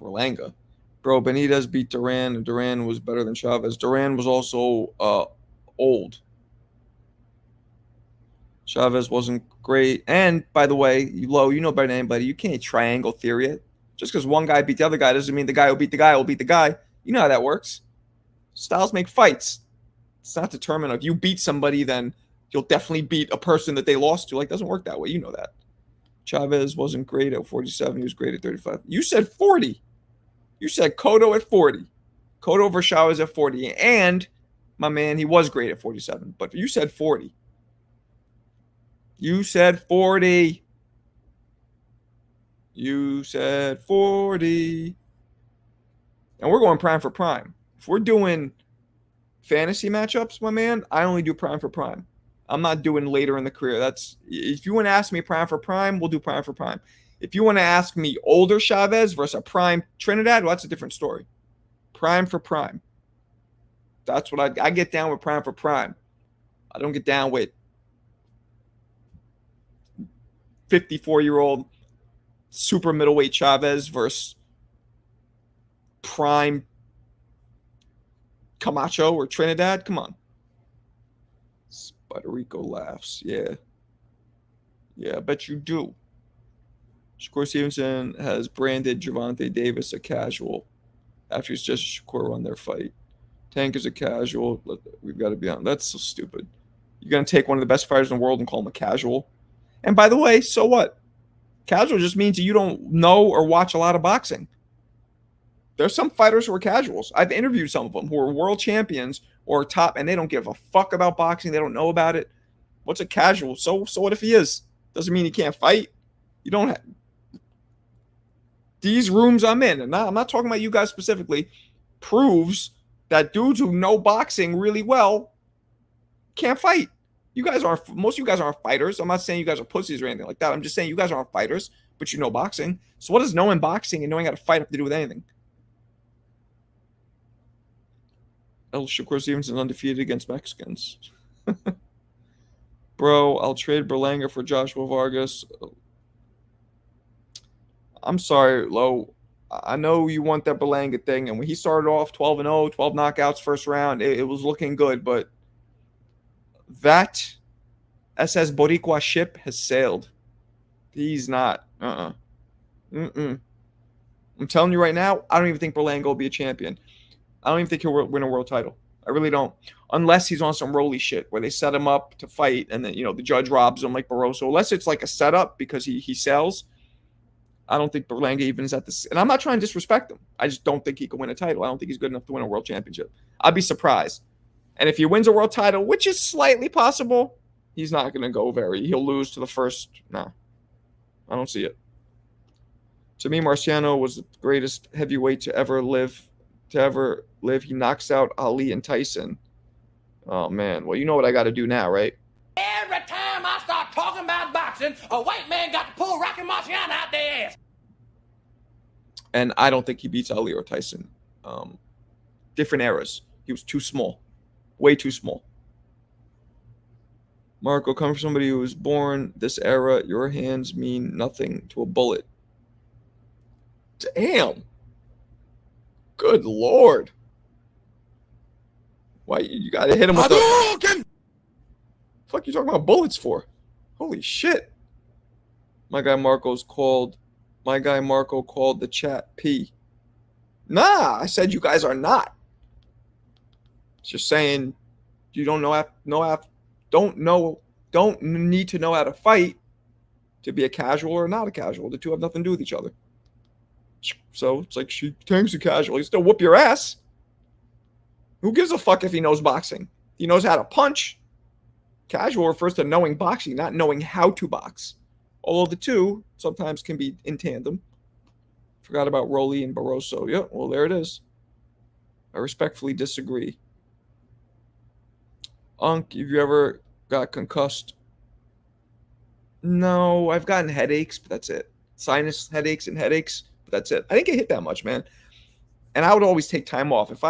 Berlanga. Bro, Benitez beat Duran, and Duran was better than Chavez. Duran was also old. Chavez wasn't great. And, by the way, Lo, you know better than anybody, you can't triangle theory it. Just because one guy beat the other guy doesn't mean the guy who beat the guy will beat the guy. You know how that works. Styles make fights. It's not determined if you beat somebody, then you'll definitely beat a person that they lost to. Like, it doesn't work that way. You know that. Chavez wasn't great at 47. He was great at 35. You said 40. You said Cotto at 40. Cotto versus Chavez at 40. And, my man, he was great at 47. But you said 40. You said 40. You said 40. And we're going prime for prime. If we're doing fantasy matchups, my man, I only do prime for prime. I'm not doing later in the career. That's if you want to ask me prime for prime, we'll do prime for prime. If you want to ask me older Chavez versus a prime Trinidad, well, that's a different story. Prime for prime. That's what I get down with prime for prime. I don't get down with 54-year-old super middleweight Chavez versus prime Camacho or Trinidad. Come on. Spider Rico laughs. Yeah. Yeah, I bet you do. Shakur Stevenson has branded Gervonta Davis a casual after he's just Shakur on their fight. Tank is a casual. We've got to be on. That's so stupid. You're going to take one of the best fighters in the world and call him a casual? And by the way, so what? Casual just means you don't know or watch a lot of boxing. There's some fighters who are casuals. I've interviewed some of them who are world champions or top, and they don't give a fuck about boxing. They don't know about it. What's a casual? So what if he is? Doesn't mean he can't fight. You don't have... These rooms I'm in, and I'm not talking about you guys specifically, proves that dudes who know boxing really well can't fight. Most of you guys aren't fighters. I'm not saying you guys are pussies or anything like that. I'm just saying you guys aren't fighters, but you know boxing. So what does knowing boxing and knowing how to fight have to do with anything? El Shakur Stevenson undefeated against Mexicans. Bro, I'll trade Berlanga for Joshua Vargas. I'm sorry, Lo. I know you want that Berlanga thing, and when he started off 12-0, 12 knockouts first round, it was looking good, but that SS Boricua ship has sailed. He's not. Mm-mm. I'm telling you right now, I don't even think Berlanga will be a champion. I don't even think he'll win a world title. I really don't. Unless he's on some Rolly shit where they set him up to fight and then, the judge robs him like Barroso. Unless it's like a setup because he sells, I don't think Berlanga even is at this. And I'm not trying to disrespect him. I just don't think he can win a title. I don't think he's good enough to win a world championship. I'd be surprised. And if he wins a world title, which is slightly possible, he's not going to go he'll lose to the first. Nah, I don't see it. To me, Marciano was the greatest heavyweight to ever live. He knocks out Ali and Tyson. Oh, man. Well, you know what I got to do now, right? Every time I start talking about boxing, a white man got to pull Rocky Marciano out their ass. And I don't think he beats Ali or Tyson. Different eras. He was too small. Way too small. Marco, come from somebody who was born this era. Your hands mean nothing to a bullet. Damn. Good Lord. Why you gotta hit him with the fuck you talking about bullets for? Holy shit. My guy Marco called the chat P. Nah, I said you guys are not. Just saying you don't need to know how to fight to be a casual or not a casual. The two have nothing to do with each other. So it's like she tanks a casual. He still whoop your ass. Who gives a fuck if he knows boxing? He knows how to punch. Casual refers to knowing boxing, not knowing how to box. Although the two sometimes can be in tandem. Forgot about Rolly and Barroso. Yeah, well, there it is. I respectfully disagree. Unc, have you ever got concussed? No, I've gotten headaches, but that's it. Sinus headaches and headaches, but that's it. I didn't get hit that much, man. And I would always take time off. If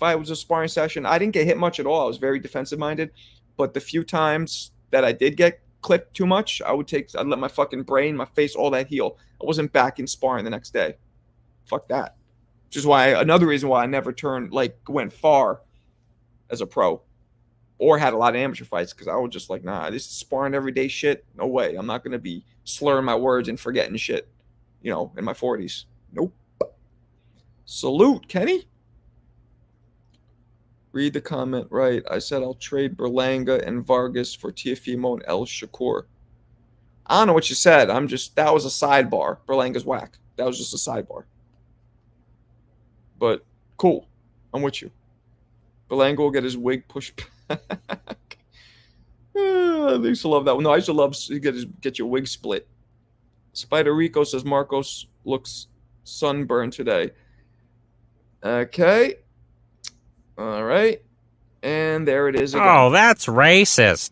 I was a sparring session, I didn't get hit much at all. I was very defensive minded. But the few times that I did get clipped too much, I'd let my fucking brain, my face, all that heal. I wasn't back in sparring the next day. Fuck that. Which is another reason why I never went far as a pro or had a lot of amateur fights, because I was just like, nah, this is sparring everyday shit. No way. I'm not going to be slurring my words and forgetting shit, in my 40s. Nope. Salute, Kenny. Read the comment right. I said I'll trade Berlanga and Vargas for Teofimo and El Shakur. I don't know what you said. That was a sidebar. Berlanga's whack. That was just a sidebar. But cool. I'm with you. Berlanga will get his wig pushed back. I used to love that one. No, I used to love get your wig split. Spider Rico says Marcos looks sunburned today. Okay. All right. And there it is again. Oh, that's racist.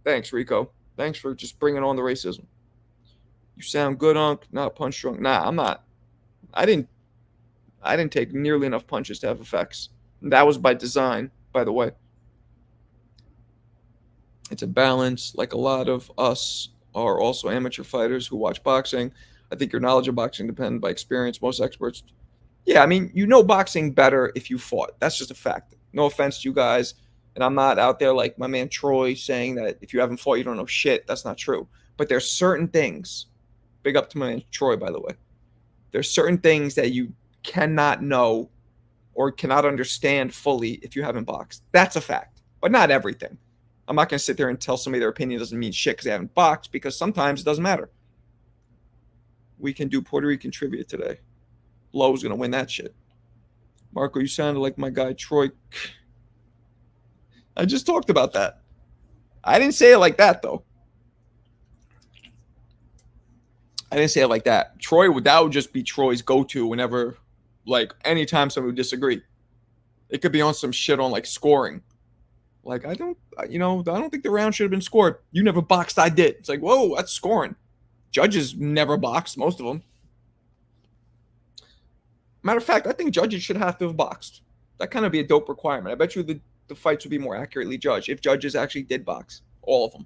Thanks, Rico. Thanks for just bringing on the racism. You sound good, Unc. Not punch drunk. Nah, I'm not. I didn't take nearly enough punches to have effects. And that was by design, by the way. It's a balance. Like a lot of us are also amateur fighters who watch boxing. I think your knowledge of boxing depends by experience. Most experts. Yeah, I mean, boxing better if you fought. That's just a fact. No offense to you guys. And I'm not out there like my man Troy saying that if you haven't fought, you don't know shit. That's not true. But there's certain things. Big up to my man Troy, by the way. There's certain things that you cannot know or cannot understand fully if you haven't boxed. That's a fact. But not everything. I'm not going to sit there and tell somebody their opinion doesn't mean shit because they haven't boxed, because sometimes it doesn't matter. We can do Puerto Rican trivia today. Lowe's going to win that shit. Marco, you sounded like my guy Troy. I just talked about that. I didn't say it like that, though. I didn't say it like that. That would just be Troy's go-to whenever, anytime somebody would disagree. It could be on some shit on, scoring. I don't think the round should have been scored. You never boxed, I did. It's like, whoa, that's scoring. Judges never boxed, most of them. Matter of fact, I think judges should have to have boxed. That kind of be a dope requirement. I bet you the fights would be more accurately judged if judges actually did box. All of them.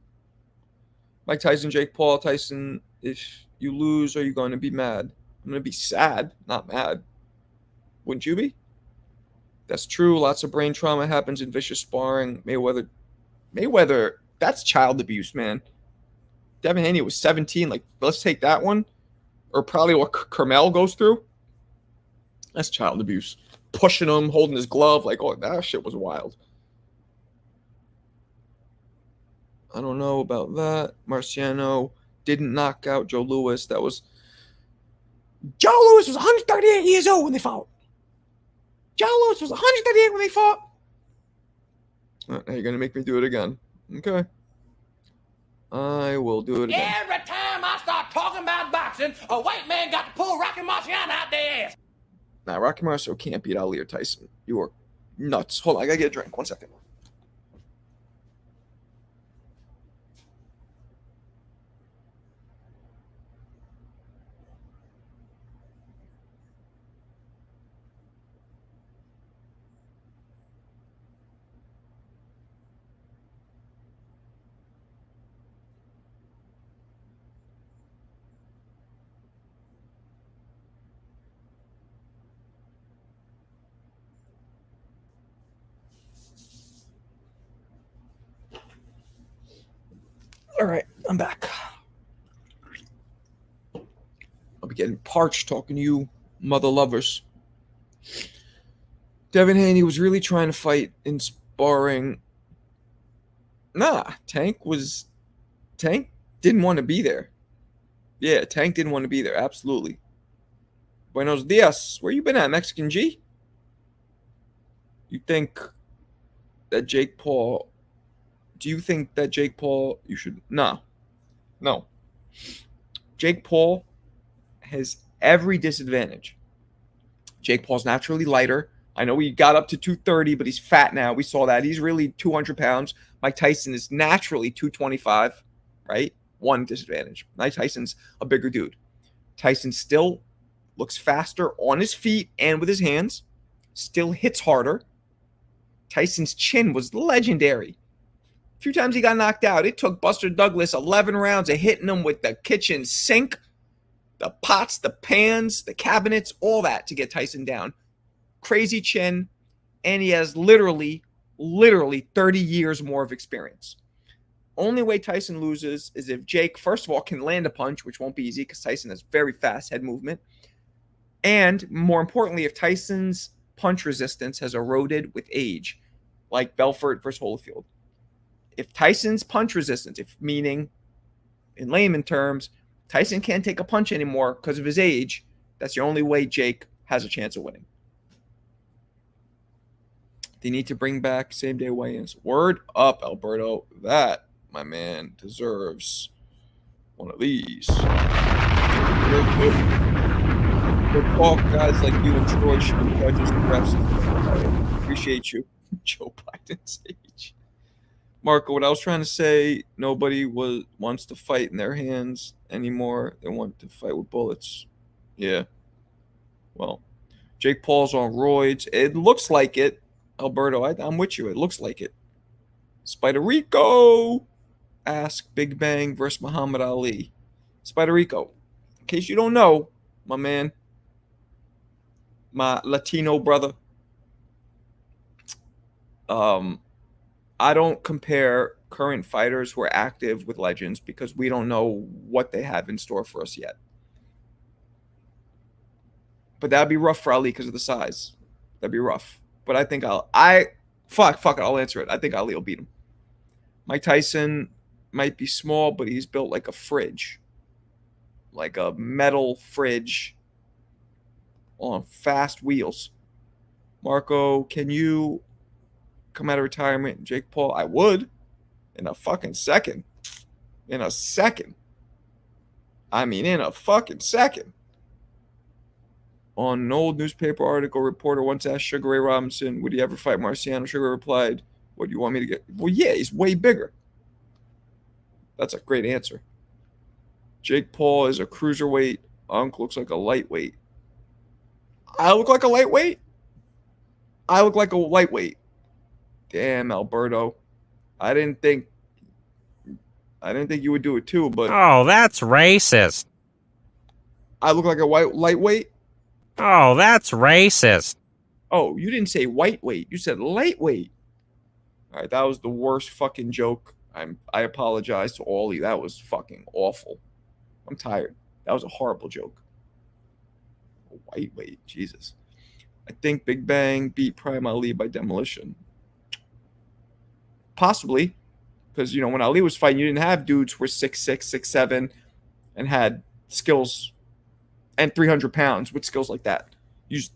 Mike Tyson, Jake Paul. Tyson, if you lose, are you going to be mad? I'm going to be sad, not mad. Wouldn't you be? That's true. Lots of brain trauma happens in vicious sparring. Mayweather, that's child abuse, man. Devin Haney was 17. Like, let's take that one. Or probably what Carmel goes through. That's child abuse. Pushing him, holding his glove. Like, oh, that shit was wild. I don't know about that. Marciano didn't knock out Joe Louis. Joe Louis was 138 years old when they fought. Joe Louis was 138 when they fought. Now you're going to make me do it again. Okay. I will do it again. Every time I start talking about boxing, a white man got to pull Rocky Marciano out their ass. Now, Rocky Marciano can't beat Ali or Tyson. You are nuts. Hold on, I got to get a drink. 1 second. All right, I'm back. I'll be getting parched talking to you, mother lovers. Devin Haney was really trying to fight in sparring. Nah, Tank didn't want to be there. Yeah, Tank didn't want to be there. Absolutely. Buenos dias. Where you been at, Mexican G? You think that Jake Paul... Do you think that Jake Paul... You should... No. Jake Paul has every disadvantage. Jake Paul's naturally lighter. I know he got up to 230, but he's fat now. We saw that. He's really 200 pounds. Mike Tyson is naturally 225, right? One disadvantage. Mike Tyson's a bigger dude. Tyson still looks faster on his feet and with his hands. Still hits harder. Tyson's chin was legendary. A few times he got knocked out. It took Buster Douglas 11 rounds of hitting him with the kitchen sink, the pots, the pans, the cabinets, all that to get Tyson down. Crazy chin, and he has literally 30 years more of experience. Only way Tyson loses is if Jake, first of all, can land a punch, which won't be easy because Tyson has very fast head movement. And more importantly, if Tyson's punch resistance has eroded with age, like Belfort versus Holyfield. If Tyson's punch resistance, meaning in layman terms, Tyson can't take a punch anymore because of his age, that's the only way Jake has a chance of winning. They need to bring back same-day weigh-ins. Word up, Alberto. That, my man, deserves one of these. Good talk, guys like you and Troy should be judges and refs. Appreciate you. Joe Biden's age. Marco, what I was trying to say, nobody wants to fight in their hands anymore. They want to fight with bullets. Yeah. Well, Jake Paul's on roids. It looks like it. Alberto, I'm with you. It looks like it. Spider Rico. Ask Big Bang versus Muhammad Ali. Spider Rico. In case you don't know, my man, my Latino brother, I don't compare current fighters who are active with legends because we don't know what they have in store for us yet. But that'd be rough for Ali because of the size. That'd be rough. But I think fuck it, I'll answer it. I think Ali will beat him. Mike Tyson might be small, but he's built like a fridge. Like a metal fridge on fast wheels. Marco, can you come out of retirement? Jake Paul, I would. In a fucking second. In a second. I mean, in a fucking second. On an old newspaper article, reporter once asked Sugar Ray Robinson, would he ever fight Marciano? Sugar replied, what do you want me to get? Well, yeah, he's way bigger. That's a great answer. Jake Paul is a cruiserweight. Unc looks like a lightweight. I look like a lightweight? I look like a lightweight. Damn, Alberto. I didn't think you would do it too, but... Oh, that's racist. I look like a white lightweight? Oh, that's racist. Oh, you didn't say white weight. You said lightweight. All right, that was the worst fucking joke. I apologize to all of you. That was fucking awful. I'm tired. That was a horrible joke. White weight, Jesus. I think Big Bang beat Prime Ali by demolition. Possibly, because when Ali was fighting, you didn't have dudes who were 6'6", 6'7", and had skills, and 300 pounds with skills like that.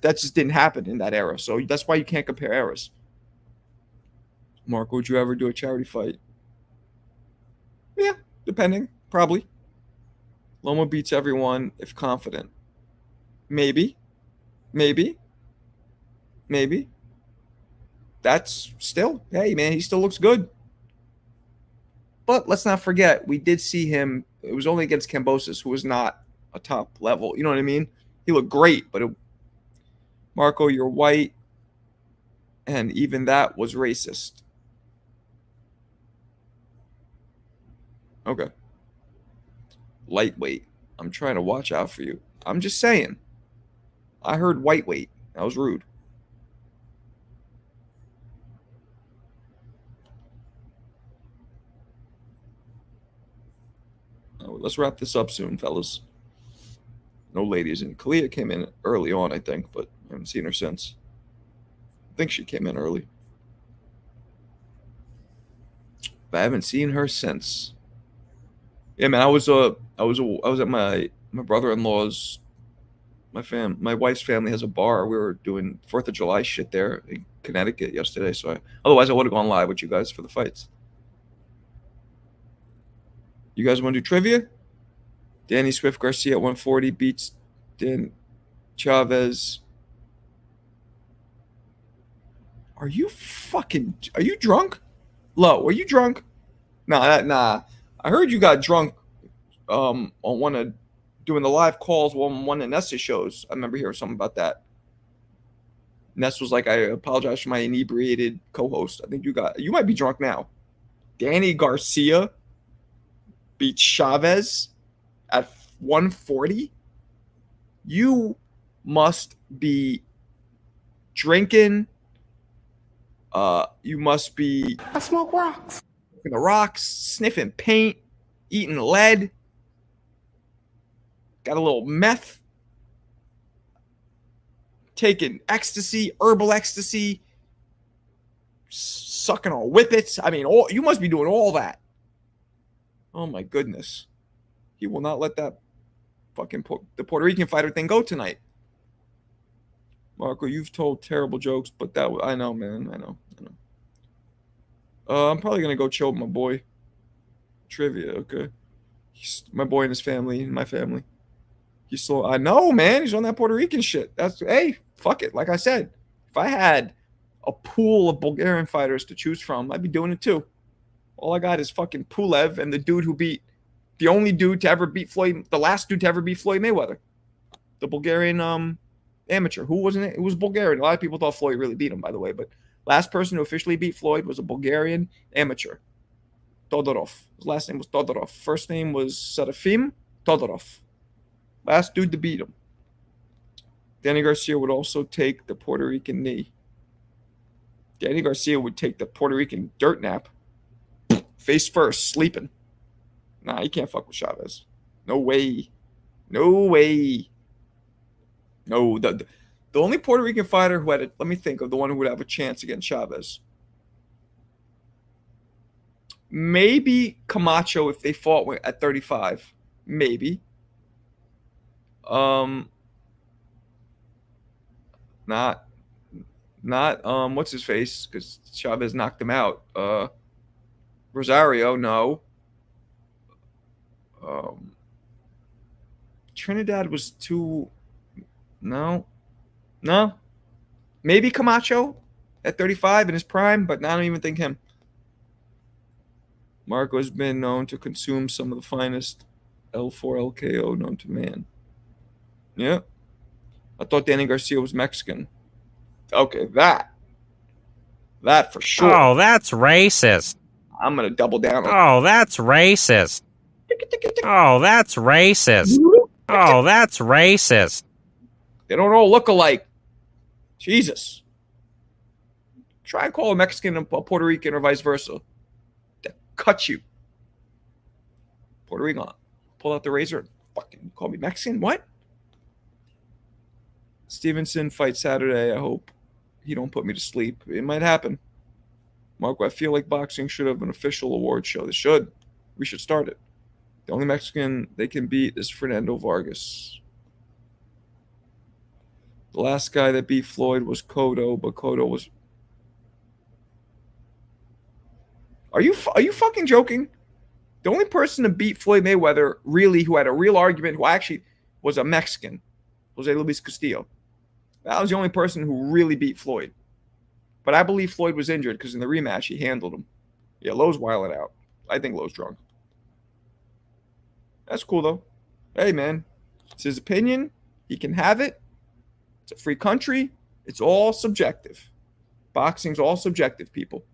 That just didn't happen in that era. So that's why you can't compare eras. Mark, would you ever do a charity fight? Yeah, depending. Probably. Loma beats everyone if confident. Maybe. That's still, hey, man, he still looks good. But let's not forget, we did see him. It was only against Kambosos, who was not a top level. You know what I mean? He looked great, but Marco, you're white, and even that was racist. Okay. Lightweight. I'm trying to watch out for you. I'm just saying. I heard white weight. That was rude. Let's wrap this up soon, fellas. No ladies. And Kalia came in early on, I think, but I haven't seen her since. I think she came in early. But I haven't seen her since. Yeah, man, I was at my brother-in-law's. My wife's family has a bar. We were doing 4th of July shit there in Connecticut yesterday. So otherwise I would have gone live with you guys for the fights. You guys want to do trivia? Danny Swift Garcia at 140 beats Dan Chavez. Are you drunk? Lo, are you drunk? Nah. I heard you got drunk on one of doing the live calls on one of Nessa's shows. I remember hearing something about that. Ness was like, I apologize for my inebriated co-host. I think you might be drunk now. Danny Garcia beats Chavez at 140. You must be drinking. You must be. I smoke rocks. Smoking the rocks, sniffing paint, eating lead. Got a little meth. Taking ecstasy, herbal ecstasy. Sucking on whippets. I mean, you must be doing all that. Oh my goodness. He will not let that fucking the Puerto Rican fighter thing go tonight. Marco, you've told terrible jokes, but I know, man. I know. I'm probably gonna go chill with my boy. Trivia, okay. My boy and his family, and my family. He's slow. I know, man. He's on that Puerto Rican shit. Hey, fuck it. Like I said, if I had a pool of Bulgarian fighters to choose from, I'd be doing it too. All I got is fucking Pulev and the dude who beat the only dude to ever beat Floyd, the last dude to ever beat Floyd Mayweather, the Bulgarian amateur. Who wasn't it? It was Bulgarian. A lot of people thought Floyd really beat him, by the way, but last person who officially beat Floyd was a Bulgarian amateur, Todorov. His last name was Todorov. First name was Teofimo Todorov. Last dude to beat him. Danny Garcia would also take the Puerto Rican knee. Danny Garcia would take the Puerto Rican dirt nap. Face first, sleeping. Nah, you can't fuck with Chavez. No way. No, the only Puerto Rican fighter who let me think of the one who would have a chance against Chavez. Maybe Camacho if they fought at 35. Maybe. Not what's his face? Because Chavez knocked him out. Rosario, no. Trinidad was too. No. Maybe Camacho at 35 in his prime, but I don't even think him. Marco has been known to consume some of the finest L4 LKO known to man. Yeah. I thought Danny Garcia was Mexican. Okay, that for sure. Oh, that's racist. I'm going to double down on Oh, that's racist. Oh, that's racist. Oh, that's racist. They don't all look alike. Jesus. Try and call a Mexican a Puerto Rican or vice versa. That cut you. Puerto Rican. Pull out the razor and fucking call me Mexican? What? Stevenson fight Saturday. I hope he don't put me to sleep. It might happen. Marco, I feel like boxing should have an official award show. They should. We should start it. The only Mexican they can beat is Fernando Vargas. The last guy that beat Floyd was Cotto, but Cotto was... Are you fucking joking? The only person to beat Floyd Mayweather, really, who had a real argument, who actually was a Mexican, Jose Luis Castillo. That was the only person who really beat Floyd. But I believe Floyd was injured because in the rematch, he handled him. Yeah, Lowe's wilding out. I think Lowe's drunk. That's cool, though. Hey, man. It's his opinion. He can have it. It's a free country. It's all subjective. Boxing's all subjective, people.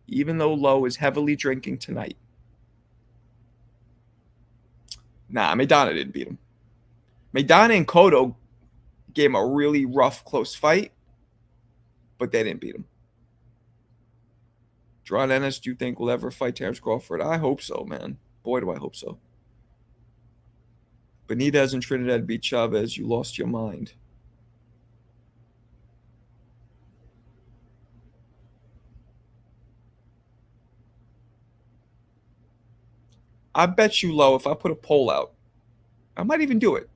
Even though Lowe is heavily drinking tonight. Nah, Maidana didn't beat him. Maidana and Cotto gave him a really rough, close fight, but they didn't beat him. John Ennis, do you think will ever fight Terence Crawford? I hope so, man. Boy, do I hope so. Benitez and Trinidad beat Chavez. You lost your mind. I bet you, Low, if I put a poll out, I might even do it.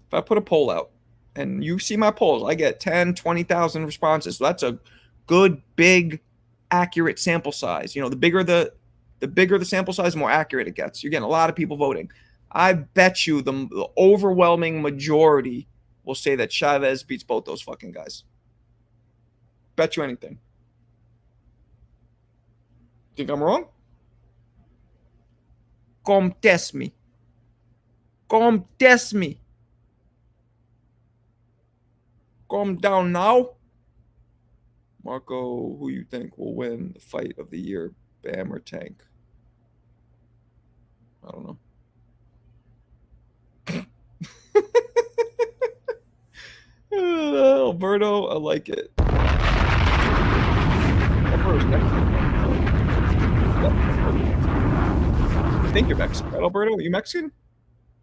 If I put a poll out, and you see my polls, I get 10, 20,000 responses. So that's a good, big, accurate sample size. You know, the bigger the sample size, the more accurate it gets. You're getting a lot of people voting. I bet you the overwhelming majority will say that Chavez beats both those fucking guys. Bet you anything. Think I'm wrong? Come test me. Come test me. Calm down now. Marco, who you think will win the fight of the year, Bam or Tank? I don't know. Alberto, I like it. Alberto's Mexican. I think you're Mexican, right, Alberto? Are you Mexican?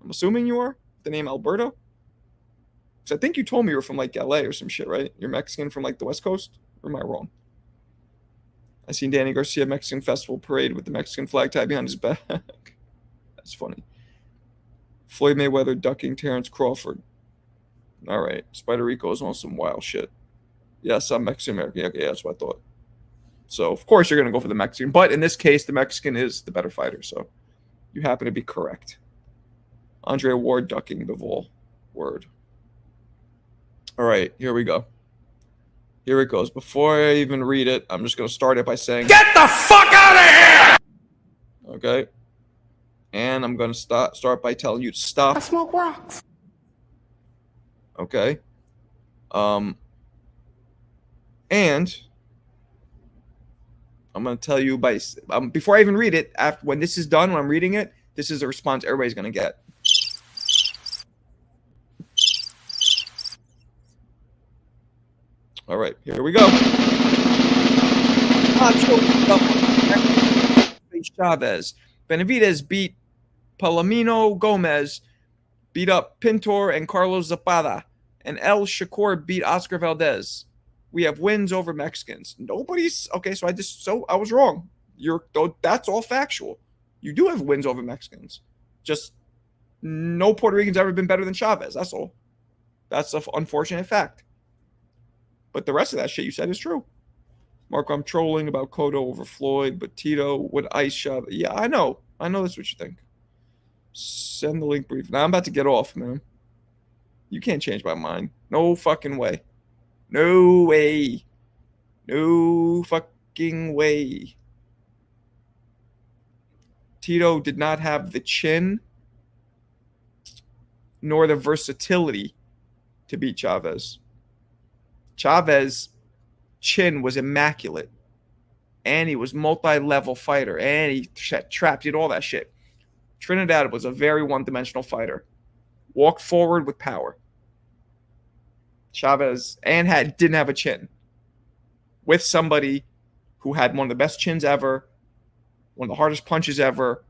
I'm assuming you are. The name Alberto? Because I think you told me you were from like LA or some shit, right? You're Mexican from like the West Coast? Or am I wrong? I seen Danny Garcia Mexican Festival Parade with the Mexican flag tied behind his back. That's funny. Floyd Mayweather ducking Terence Crawford. All right. Spider Rico is on some wild shit. Yes, I'm Mexican American. Okay, that's what I thought. So, of course, you're going to go for the Mexican. But in this case, the Mexican is the better fighter. So, you happen to be correct. Andre Ward ducking Bivol. Word. All right, here we go. Here it goes. Before I even read it, I'm just going to start it by saying, Get the fuck out of here! Okay. And I'm going to start by telling you to stop. I smoke rocks. Okay. And I'm going to tell you before I even read it, when this is done, when I'm reading it, this is a response everybody's going to get. All right, here we go. Chavez. Benavidez beat Palomino Gomez, beat up Pintor and Carlos Zapata, and El Shakur beat Oscar Valdez. We have wins over Mexicans. Nobody's okay. So I was wrong. That's all factual. You do have wins over Mexicans. Just no Puerto Rican's ever been better than Chavez. That's all. That's an unfortunate fact. But the rest of that shit you said is true. Marco, I'm trolling about Cotto over Floyd, but Tito would ice Chavez. Yeah, I know. I know that's what you think. Send the link brief. Now I'm about to get off, man. You can't change my mind. No fucking way. No way. No fucking way. Tito did not have the chin nor the versatility to beat Chavez. Chavez chin was immaculate. And he was multi-level fighter. And he trapped, did all that shit. Trinidad was a very one-dimensional fighter. Walked forward with power. Chavez didn't have a chin. With somebody who had one of the best chins ever, one of the hardest punches ever,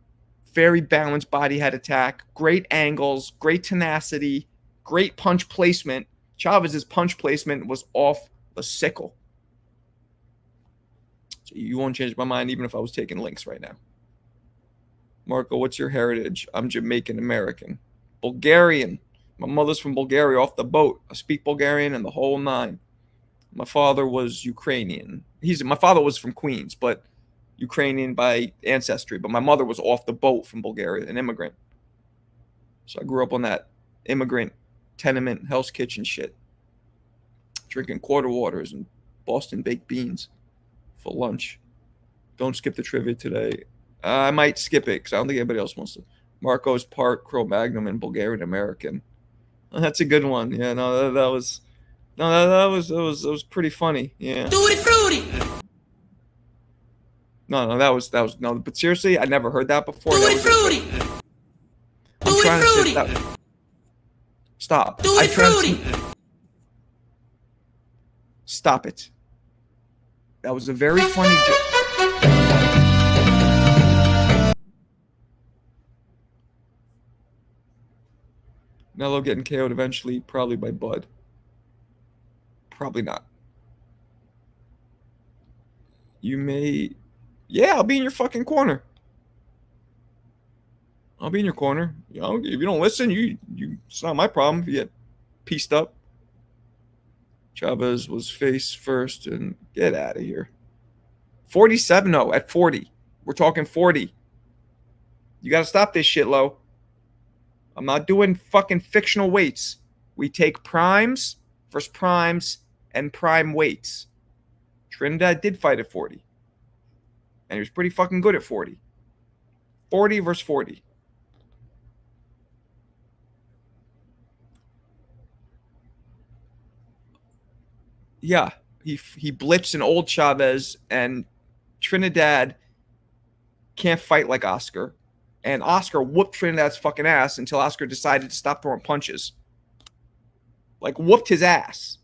very balanced body head attack, great angles, great tenacity, great punch placement. Chavez's punch placement was off the sickle. So you won't change my mind even if I was taking links right now. Marco, what's your heritage? I'm Jamaican American. Bulgarian. My mother's from Bulgaria off the boat. I speak Bulgarian and the whole nine. My father was Ukrainian. My father was from Queens, but Ukrainian by ancestry. But my mother was off the boat from Bulgaria, an immigrant. So I grew up on that immigrant tenement Hell's Kitchen shit. Drinking quarter waters and Boston baked beans for lunch. Don't skip the trivia today. I might skip it because I don't think anybody else wants to. Marco's part Cro-Magnon and Bulgarian American. That's a good one. Yeah, no, that was pretty funny. Yeah. Tutti frutti. No, that was no. But seriously, I never heard that before. Tutti frutti. Tutti frutti. Stop. Tutti frutti. Stop it. That was a very funny joke. Nello getting KO'd eventually, probably by Bud. Probably not. You may... Yeah, I'll be in your fucking corner. I'll be in your corner. You know, if you don't listen, it's not my problem if you get pieced up. Chavez was face first and get out of here. 47-0 at 40. We're talking 40. You got to stop this shit, Lo. I'm not doing fucking fictional weights. We take primes versus primes and prime weights. Trinidad did fight at 40. And he was pretty fucking good at 40. 40 versus 40. Yeah, he blitzed an old Chavez, and Trinidad can't fight like Oscar. And Oscar whooped Trinidad's fucking ass until Oscar decided to stop throwing punches. Like, whooped his ass.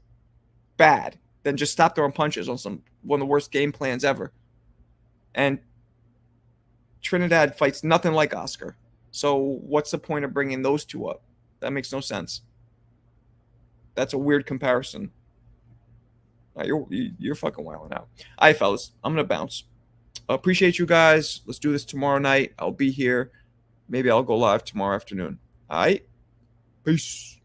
Bad. Then just stopped throwing punches on one of the worst game plans ever. And Trinidad fights nothing like Oscar. So what's the point of bringing those two up? That makes no sense. That's a weird comparison. You're fucking wilding out. All right, fellas. I'm going to bounce. Appreciate you guys. Let's do this tomorrow night. I'll be here. Maybe I'll go live tomorrow afternoon. All right? Peace.